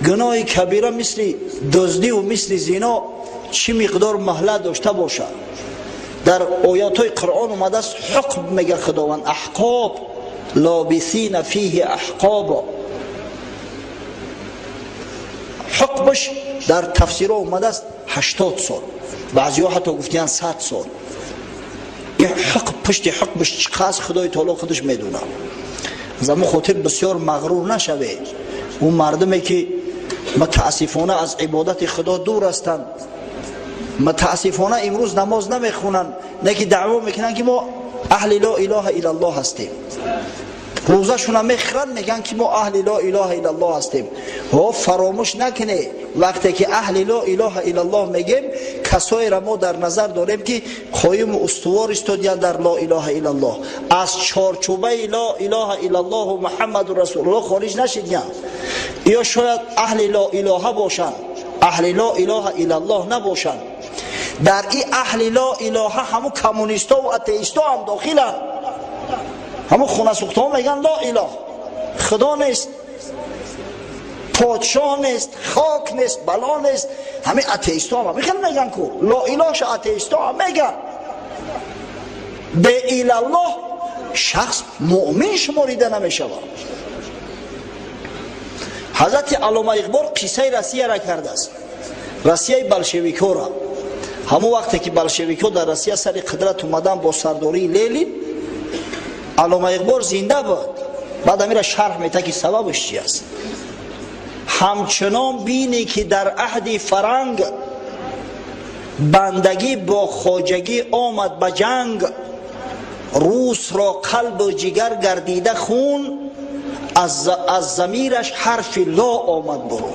گناه کبیره مثل دزدی و مثل زنا چی مقدار مهلت داشته باشه. در آیات های قرآن اومده است حکم میگه خداوند، احقاب لابثین فیه احقابا. حکمش در تفسیر اومده است 80 سال، بعضی ها حتی گفتیان 100 سال. این حکم پشت حکمش چقدر خدای تعالی خودش میدونه. زمان خاطر بسیار مغرور نشوید. اون مردمی که متاسفانه از عبادت خدا دور هستند، متاسفانه امروز نماز نمیخونن، نه که دعوا میکنن که ما اهل لا اله الا الله هستیم، روزه شون میخرن میگن که ما اهل لا اله الا الله هستیم. ها فراموش نکنه وقتی که اهل لا اله الا الله میگیم، کسایی را ما در نظر داریم که قایم و استوار استادیان در لا اله الا الله، از چارچوبه لا اله الا الله و محمد رسول الله خارج نشدیان. یا شاید اهل لا اله باشن، اهل لا اله الا الله نباشن. در این اهل لا اله همون کمونیستا و اتئیستا هم داخلن. همون خونه سوخته ها میگن لا اله، خدا نیست، پادشاه نیست، خاک نیست، بلا نیست. همین اتئیستا هم میگن که لا الهش اتئیستا هم میگن. به الله شخص مؤمن شماریده نمیشود. حضرت علامه اقبال قصه روسیه را کرده است، روسیه بلشویکا را. همون وقتی که بلشویکا در روسیه سر قدرت اومدن با سرداری لنین، علامه اقبال زنده بود. بعد امیر شرح میده که سببش چی است. همچنان بینی که در عهد فرنگ بندگی با خواجگی آمد به جنگ، روس را قلب و جگر گردیده خون، از ضمیرش حرف لا آمد برون.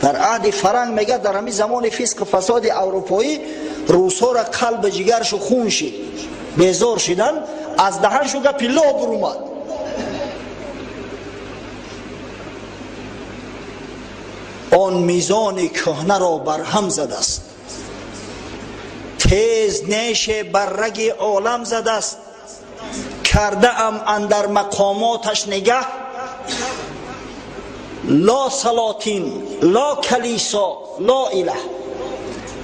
در عهد فرنگ میگه در همین زمان فسق و فساد اروپایی، روسا را قلب و جگرش خون شد، بیزار شدن، از دهنشو گپ لا برومد. آن میزان کهنه را برهم زده است، تیز نیش بر رگ عالم زده است. کرده ام اندر مقاماتش نگه، لا سلاطین لا کلیسا لا اله.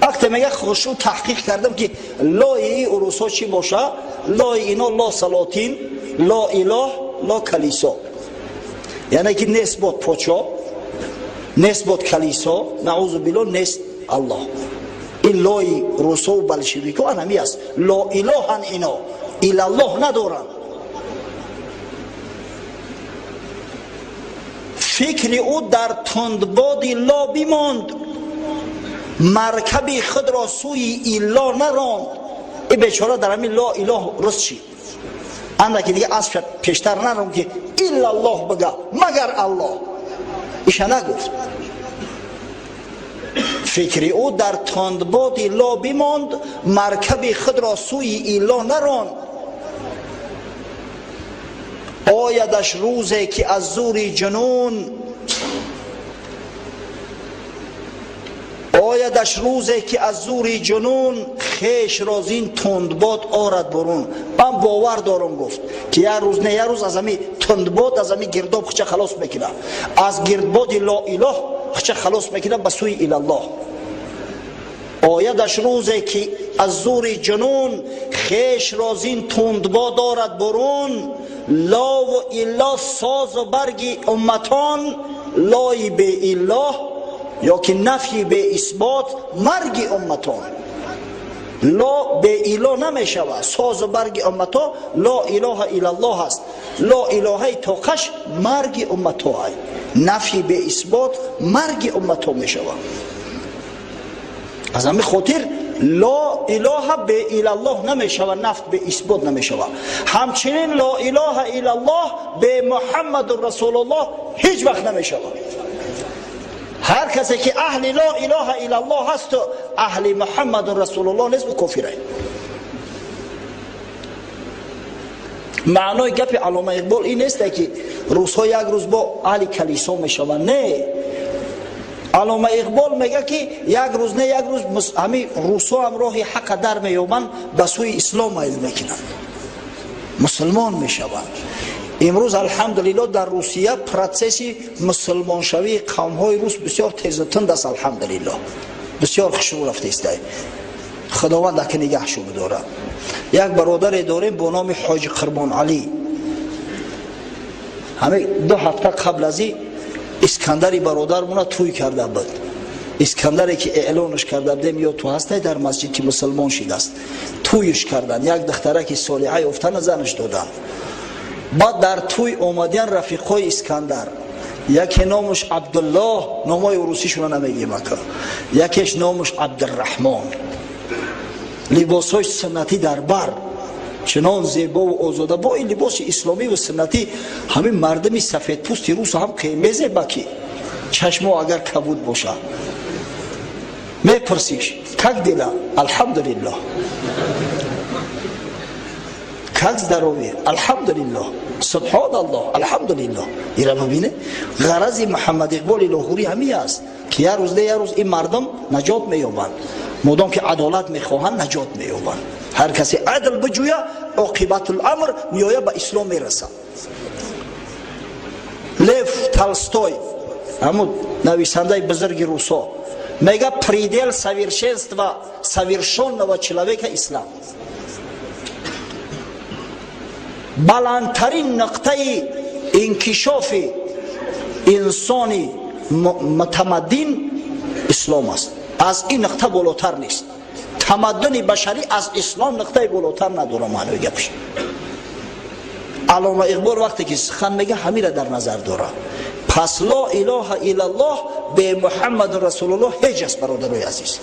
وقتی میگه خوشو تحقیق کردم که لا ای اروسا چی باشه، لا اینا لا سلاطین لا اله لا کلیسا، یعنی که نیست بود پادشاه، نیست بود کلیسا، نعوذ بالله، نیست الله. این لای روسا و بلشویکا همی است. لا اله هن اینا، الا الله ندارن. فکر او در تندباد لا بیماند، مرکب خود را سوی ایلا نراند. این بیچاره در همین لا اله رست شید. اما که دیگه اسب پیشتر نرم که الا الله بگه، مگر الله. ایشا نگفت. فکر او در تندباد لا بیماند، مرکب خود را سوی ایلا نراند. آیدش روزی که از زور جنون، آیدش روزی که از زور جنون، خیش را زین تندباد آرد برون. من باور دارم گفت که یه روز نه یه روز از همین تندباد، از همین گرداب خچه خلاص میکنه، از گردباد لا اله خچه خلاص میکنه به سوی الله. آیدش روزی که از زور جنون، خیش رازین تندبا دارد برون، لا و الا ساز و برگی امتان، لای به اله یا که نفی به اثبات مرگ امتان. لا به اله نمی شود، ساز و برگ امتا لا اله الا الله است. لا اله توقش مرگ امتا است، نفی به اثبات مرگ امتا می شود. از همین خاطر لا اله به الا الله نمی شود، نفی به اثبات نمی شود. همچنین لا اله الا الله به محمد رسول الله هیچ وقت نمی شود. هر کسی که اهل لا اله الا الله هست و اهل محمد رسول الله نیست و کافره. معنای گپ علامه اقبال این نیست که روس‌ها یک روز با اهل کلیسا میشوند، نه. علامه اقبال میگه که یک روز نه یک روز همین روس‌ها هم راه حق در میومند، به سوی اسلام میل میکنند، مسلمان میشوند. امروز الحمدلله در روسیه پروسس مسلمان شوی قوم های روس بسیار تیز و تند است. الحمدلله بسیار خوشو رفته است. خداوند که نگهشو بداره. یک برادر داریم با نام حاج قربان علی، همه 2 هفته قبل از این اسکندری برادرمون توی کرده بود. اسکندری که اعلانش کرده بودیم یا تو هسته در مسجد که مسلمان شده است، تویش کردن. یک دختره که صالحه افتن زنش دادن. بعد در توی اومدن رفیقای اسکندر، یکی نامش عبدالله، نامای روسیشون نمیگیم اکا، یکیش نامش عبدالرحمن، لباسای سنتی در بر، چنان زیبا و آزاده با این لباس اسلامی و سنتی. همین مردمی سفید پوستی روس هم قیمزه بکی چشما اگر کبود باشه میپرسیش کک دیلا الحمدلله، کک здоровье الحمدلله، سبحان الله الحمدلله. ایرا ببینه غرض محمد اقبال لاهوری همین است که یه روز نه یه روز این مردم نجات مییابند. مادام که عدالت میخواهند نجات مییابند. هر کسی عدل بجویه عاقبت الامر میایه به اسلام میرسه. لیف تالستوی همون نویسنده بزرگ روسا میگه предел совершенства совершенного человека اسلام. بلندترین نقطه انکشاف انسانی متمدن اسلام است. از این نقطه بالاتر نیست. تمدن بشری از اسلام نقطه بالاتر نداره. معنی گپش علامه اقبال وقتی که سخن میگه همین را در نظر داره. پس لا اله الا الله به محمد رسول الله هیچ است. برادرای عزیز،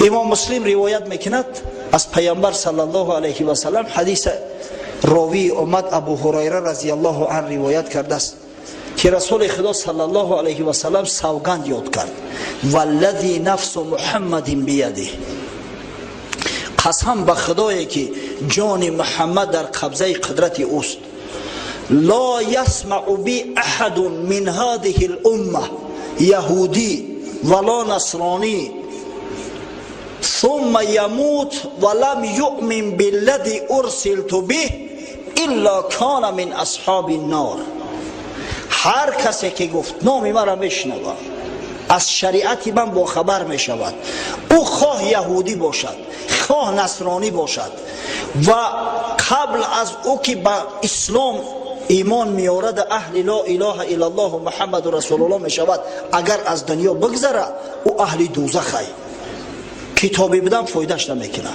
امام مسلم روایت میکند از پیامبر صلی الله علیه و سلم، حدیث راوی اومد ابو هریره رضی الله عنه روایت کرده است که رسول خدا صلی الله علیه و سلم سوگند یاد کرد، والذی نفس محمد بیده، قسم به خدایی که جان محمد در قبضه قدرت اوست، لا يسمع بی احد من هذه الامه یهودی ولا نصرانی ثم يموت ولم يؤمن بالذي ارسلت به الا کان من اصحاب النار. هر کسی که گفت نام مرا میشنوه، از شریعت من با خبر می شود، او خواه یهودی باشد خواه نصرانی باشد و قبل از او که به اسلام ایمان میارد اهل لا اله الا الله و محمد رسول الله می شود، اگر از دنیا بگذره او اهل دوزخ است. کتابی بدن فایدهش نمیکنه،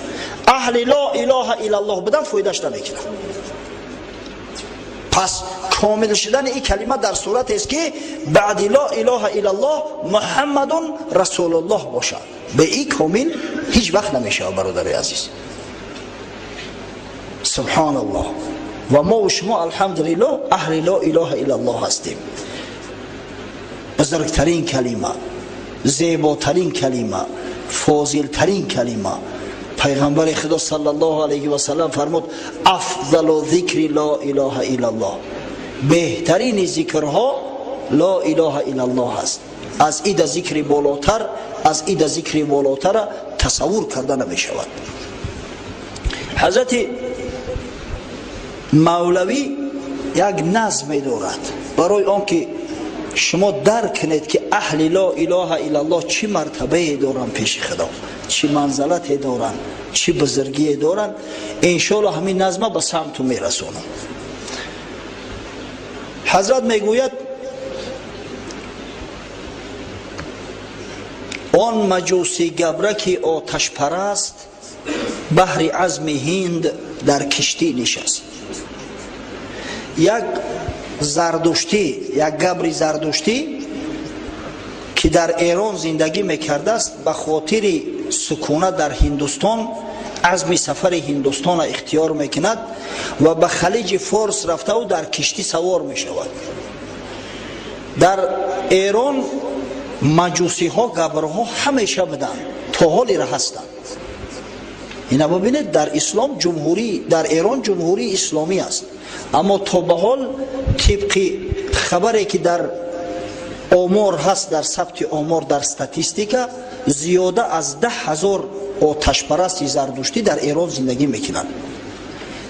اهل لا اله الا الله بدن فایدهش نمیکنه. پس کامل شدن این کلمه در صورت است که بعد لا اله الا الله محمد رسول الله باشد. به این کامل هیچ وقت نمیشه برادر عزیز. سبحان الله. و ما و شما الحمدلله اهل لا اله الا الله هستیم. بزرگترین کلمه، زیباترین کلمه، فاضلترین کلمه. پیغمبر خدا صلی الله علیه و سلم فرمود افضل ذکر لا اله الا الله، بهترین ذکرها لا اله الا الله است. از این ذکر بالاتر، از این ذکر بالاتر تصور کرده نمی شود. حضرت مولوی یک نظم دارد برای آنکه شما درک کنید که اهل لا اله الا الله چی مرتبه دارن پیش خدا، چی منزلت دارن. چی بزرگی دارن. انشالله همین نظمه به سمت میرسونم. حضرت میگوید آن مجوسی گبرکی آتش پرست بحر عزم هند در کشتی نشست. یک زردشتی، یک گبری زردشتی که در ایران زندگی میکرده است، به خاطر سکونت در هندوستان عزم سفر هندوستان اختیار میکند و به خلیج فارس رفته و در کشتی سوار میشود. در ایران مجوسی ها گبرها همیشه بدن، تا حالی را هستند. اینا ببینید در اسلام جمهوری، در ایران جمهوری اسلامی است، اما تا به حال طبق خبری که در آمار هست، در ثبت آمار، در استاتیستیکا، زیاده از 10,000 آتش پرست زردشتی در ایران زندگی میکنند.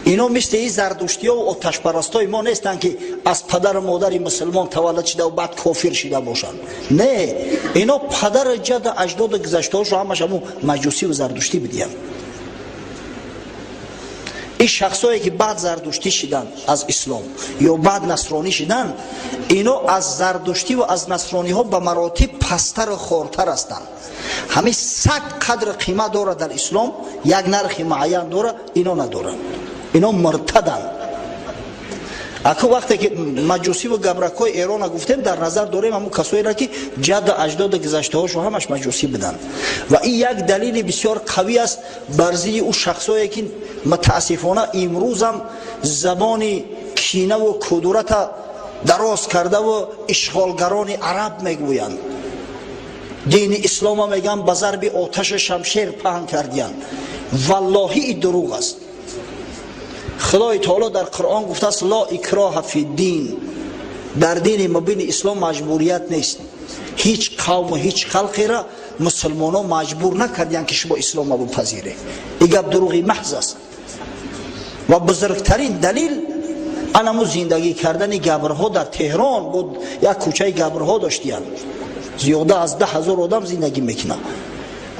اینا مثل این زردشتی ها و آتش پرست های ما نیستند که از پدر و مادر مسلمان تولد شده و بعد کافر شده باشند. نه، اینا پدر جد اجداد گذشته هاشو همش همون مجوسی و زردشتی بدیم. این شخصایی که بعد زردشتی شدن از اسلام یا بعد نصرانی شدن، اینا از زردشتی و از نصرانی ها به مراتب پستر و خورتر هستند. همین 100 قدر قیمت داره در اسلام، یک نرخ معین داره، اینا ندارن. اینا مرتدن. اکو وقتی که مجوسی و گبرکای ایران گفتیم در نظر داریم همون کسایی را که جد اجداد گذشته هاشو همش مجوسی بدن. و این یک دلیل بسیار قوی است بر ضد او شخصایی که متاسفانه امروز هم زبان کینه و کدورت دراز کرده و اشغالگران عرب میگویند. دین اسلام میگن به ضرب آتش شمشیر پهن کردین. والله این دروغ است. خدای تعالی در قرآن گفته است لا اکراه فی الدین، در دین مبین اسلام مجبوریت نیست. هیچ قوم و هیچ خلقی را مسلمانان مجبور نکردن که شما اسلام رو بپذیره. این گپ دروغی محض است. و بزرگترین دلیل انمو زندگی کردن گبرها در تهران بود. یک کوچه گبرها داشتیم، زیاده از 10,000 آدم زندگی میکنه.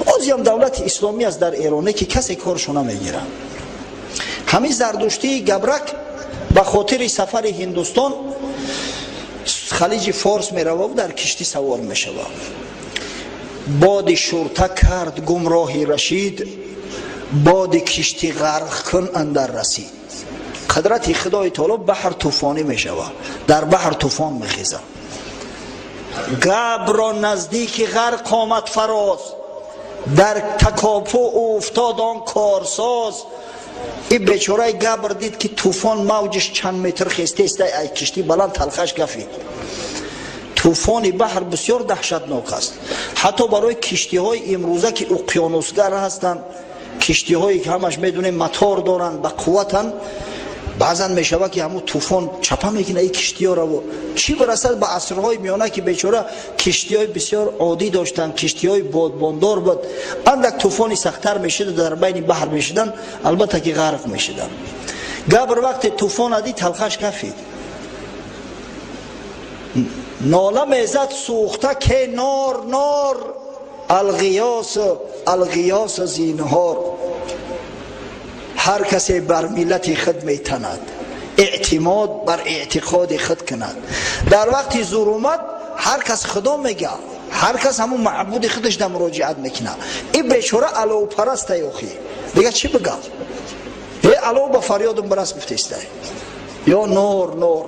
بازی هم دولت اسلامی است در ایرانه که کسی کارشو نمیگیره. همین زردشتی گبرک به خاطر سفر هندوستان خلیج فارس می رود و در کشتی سوار می شود. باد شورته کرد گمراهی رشید، باد کشتی غرق کن اندر رسید. قدرت خدای تعالی بحر طوفانی می شود، در بحر طوفان می خیزد. گبر نزدیک غرق آمد فراز، در تکاپو افتاد آن کارساز. این بیچاره گبر دید که طوفان موجش چند متر خسته است، ای کشتی بلند تلخش گفید. طوفان بحر بسیار دهشتناک است. حتی برای کشتی های امروزه که اقیانوسگر هستند، کشتی هایی که همش میدونیم موتور دارن، با قوتن، بعضا میشود که همون طوفان چپه میکنه این کشتی ها رو. چی برسد به عصرهای میانه که بیچاره کشتی های بسیار عادی داشتن، کشتی های بادباندار بود، اندک طوفانی سختتر میشد در بین بحر میشدن، البته که غرق میشدن. گبر وقت طوفان ادی تلخش کفید، ناله میزد سوخته که نار نار، الغیاس زینهار. هر کسی بر ملت خود میتند، اعتماد بر اعتقاد خود کند. در وقت زور اومد هر کس خدا میگه، هر کس همون معبود خودش در مراجعت میکنه. این بیچاره علو پرست یاخی دیگه چی بگم؟ یه علو با فریادم برست گفته است یا نور.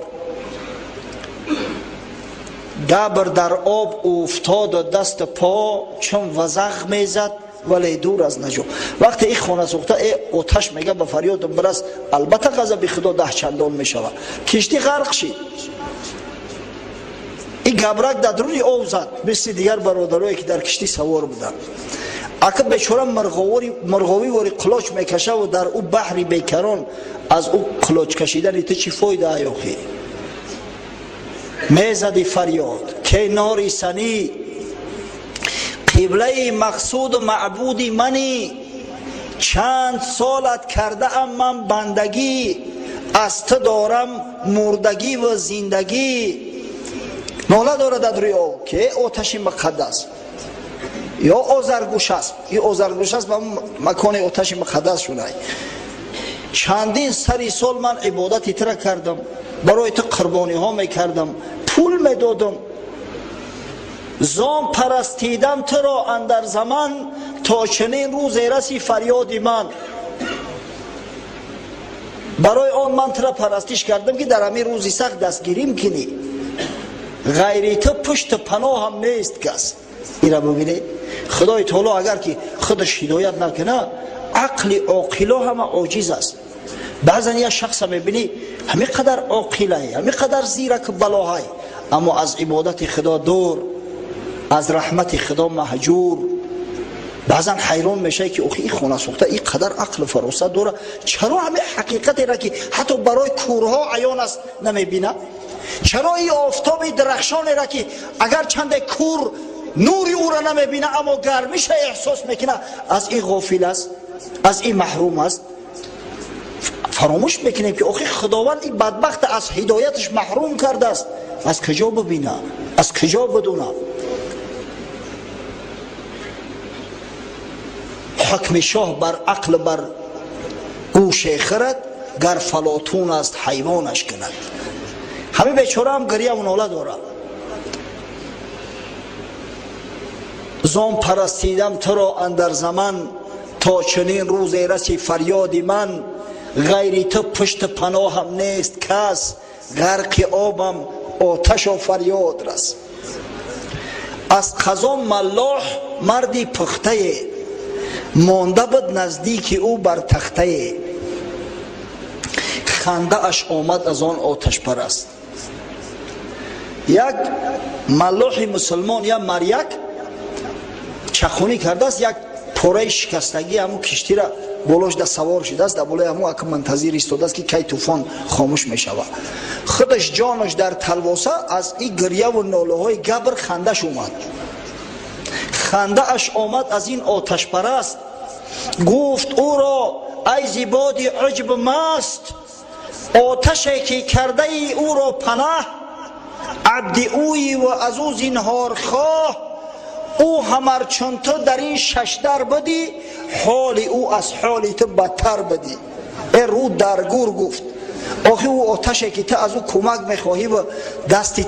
گبر در آب افتاد و دست پا چون وزغ میزد ولی دور از نجو. وقتی این خانه سوخته ای آتش میگه به فریاد برست، البته غضب خدا 10 چندان میشود. کشتی غرق شد. این گبرک در روی آب زد مثل دیگر برادرایی که در کشتی سوار بودن. اگه بیچاره مرغاوی واری قلاچ میکشه و در او بحری بیکران از او قلاچ کشیدن تو چی فایده آیاخی؟ میزدی فریاد که ناری سنی، قبله مقصود و معبودی منی. چند سالت کرده ام من بندگی، از تو دارم مردگی و زندگی. ناله داره در روی آب که آتش مقدس. یا آذرگوش است. این آذرگوش است، مکان آتش مقدس شده. چندین سری سال من عبادتی تر کردم، برای تو قربانی ها میکردم، پول میدادم، زام پرستیدم تو را اندر زمان، تا چنین روز رسی فریادی من. برای آن من تو را پرستش کردم که در همین روزی سخت دستگیریم کنی. غیر تو پشت پناه هم نیست کس. این را ببینید، خدای تعالی اگر که خودش هدایت نکنه، عقل عاقلا هم عاجز است. بعضا یه شخص میبینی همین قدر عاقله، همین قدر زیرک بلاهای، اما از عبادت خدا دور، از رحمت خدا محجور. بعضا حیران میشه که اوخی خونه سوخته این قدر عقل فراسته داره، چرا همه حقیقتی را که حتی برای کورها عیان است نمیبینه؟ چرا این آفتاب درخشانی را که اگر چند کور نوری او را نمیبینه اما گرمیش احساس میکنه، از این غافل است، از این محروم است؟ فراموش میکنیم که آخه خداوند این بدبخت از هدایتش محروم کرده است. از کجا ببینه؟ از کجا بدونه؟ حکم شاه بر عقل بر گوش خرد، گر فلاطون است حیوانش کند. همه بیچاره هم گریه و ناله داره. زام پرستیدم تو را اندر زمان، تا چنین روز رسی فریادی من. غیری تو پشت پناه هم نیست کس، غرق آبم آتش و فریاد رس. از قضا ملاح مردی پخته، مانده بود نزدیک او بر تخته. خنده اش آمد از آن آتش پرست. یک ملاح مسلمان یا مریک چخونی کرده است، یک پاره شکستگی همون کشتی را بولوش در سوار شده است، در بالای همون اکم منتظر ایستاده است که کی طوفان خاموش می شود. خودش جانش در تلواسه، از این گریه و ناله های گبر خندش اومد. خنده اش آمد از این آتش پرست. گفت او را ای زیبادی عجب مست، آتشی که کرده ای او را پناه. عبد اوی و از او زینهار خواه، او همر چون تو در این ششدر بدی، حال او از حال تو بدتر بدی. ای رو درگور گفت، آخه او آتشی که تو از او کمک میخواهی و دستی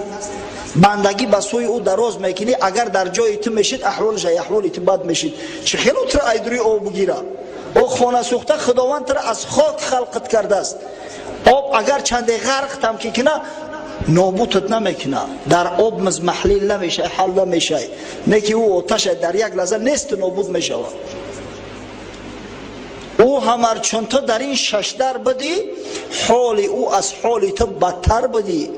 بندگی به سوی او دراز میکنی، اگر در جای تو میشید احوالش احوال تو بد میشید. چه خیلی تو ایدری آب بگیره. او خانه سوخته خداوند تو از خاک خلقت کرده است. آب اگر چند غرق تم که کنه نابودت نمیکنه، در آب محلیل نمیشه، حل نمیشه. نه که او آتش در یک لحظه نیست نابود میشه. او همر چون تو در این ششدر بدی، حال او از حال تو بدتر بدی.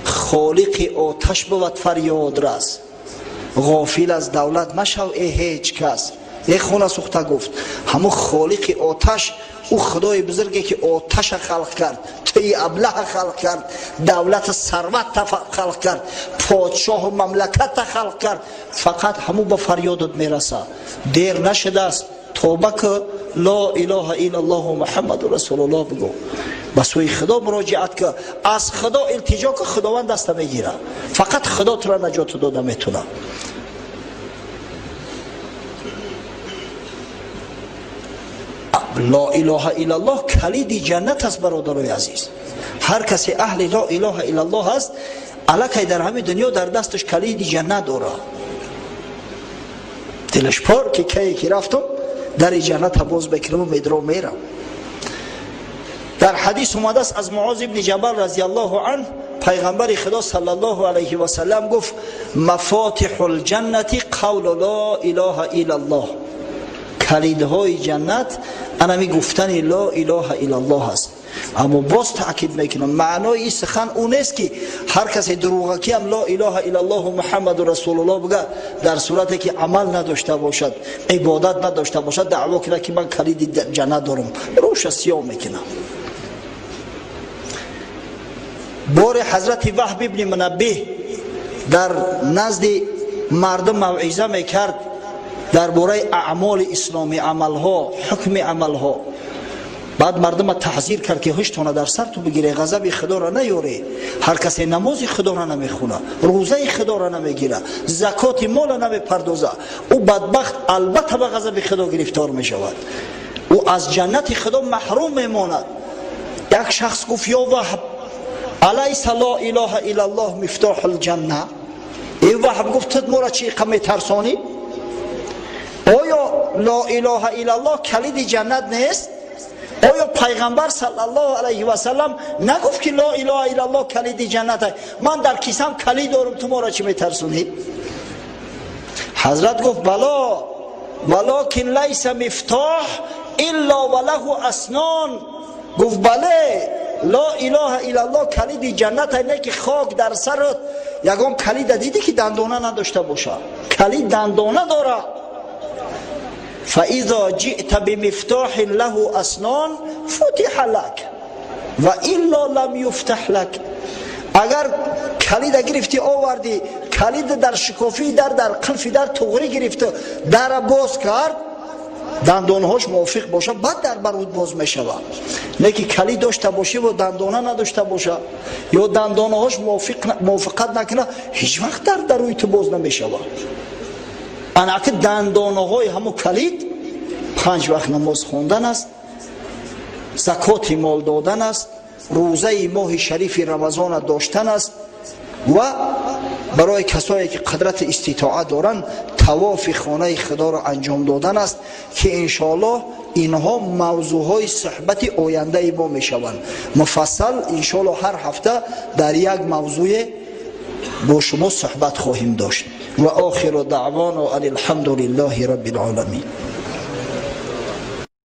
خالق آتش بود فریاد رس، غافل از دولت مشو ای هیچ کس. یک خونه سوخته گفت همون خالق آتش، او خدای بزرگی که آتش خلق کرد، توی ابله خلق کرد، دولت ثروت خلق کرد، پادشاه و مملکت خلق کرد، فقط همون به فریادت میرسه. دیر نشده است، توبه که لا اله الا الله و محمد رسول الله بگو، به سوی خدا مراجعت که، از خدا التجا که خداوند دست میگیره. فقط خدا تو را نجات داده میتونه. لا اله الا الله کلید جنت است برادرای عزیز. هر کسی اهل لا اله الا الله است، الکی در همین دنیا در دستش کلید جنت داره. دلش پر که کی رفتم در جنت باز بکرم و میدرو میرم. در حدیث اومده است از معاذ ابن جبل رضی الله عنه، پیغمبر خدا صلی الله علیه و سلم گفت مفاتح الجنت قول لا اله الا الله. کلیدهای جنت انمی گفتن لا اله الا الله است. اما باز تاکید میکنم معنای این سخن اون نیست که هر کسی دروغکی هم لا اله الا الله و محمد رسول الله بگه، در صورتی که عمل نداشته باشد، عبادت نداشته باشد، دعوا کنه که من کلید جنت دارم، روش سیاه میکنم. بار حضرت وهب ابن منبه در نزد مردم موعظه میکرد درباره اعمال اسلامی، عملها، حکم عملها. بعد مردم تحذیر کرد که هشتونه در سر تو بگیره، غضب خدا را نیاره. هر کسی نماز خدا را نمیخونه، روزه خدا را نمیگیره، زکات مال را نمیپردازه، او بدبخت البته به غضب خدا گرفتار میشود، او از جنت خدا محروم میماند. یک شخص گفت یا وهب الیس لا اله الا الله مفتاح الجنه؟ ای وهب گفت ما را چی قم ترسانی؟ آیا لا اله الا الله کلید جنت نیست؟ آیا پیغمبر صلی الله علیه و سلم نگفت که لا اله الا الله کلید جنت است؟ من در کیسم کلید دارم، تو ما را چی میترسونید؟ حضرت گفت بلا ولکن لیس مفتاح الا وله اسنان. گفت بله لا اله الا الله کلید جنت است، نه که خاک در سرت یگان کلید دیدی که دندانه نداشته باشه، کلید دندانه داره. فاذا جئت بمفتاح له اسنان فتح لك و الا لم یفتح لك. اگر کلید گرفتی آوردی، کلید در شکافی در قلفی در تغری گرفته، در باز کرد، دندانهاش موافق باشه بعد در برود باز میشود. نه که کلید داشته باشه و دندانه نداشته باشه، یا دندانهاش موافقت نکنه، هیچ وقت در روی تو باز نمیشود. انا که دندانه های همو کلید 5 وقت نماز خوندن است، زکات مال دادن است، روزه ماه شریف رمضان داشتن است و برای کسایی که قدرت استطاعت دارند طواف خانه خدا را انجام دادن است که انشاءالله اینها موضوعهای صحبت آینده ما میشوند. مفصل انشاءالله هر هفته در یک موضوع با شما صحبت خواهیم داشت. و آخر دعوانا الحمد لله رب العالمین.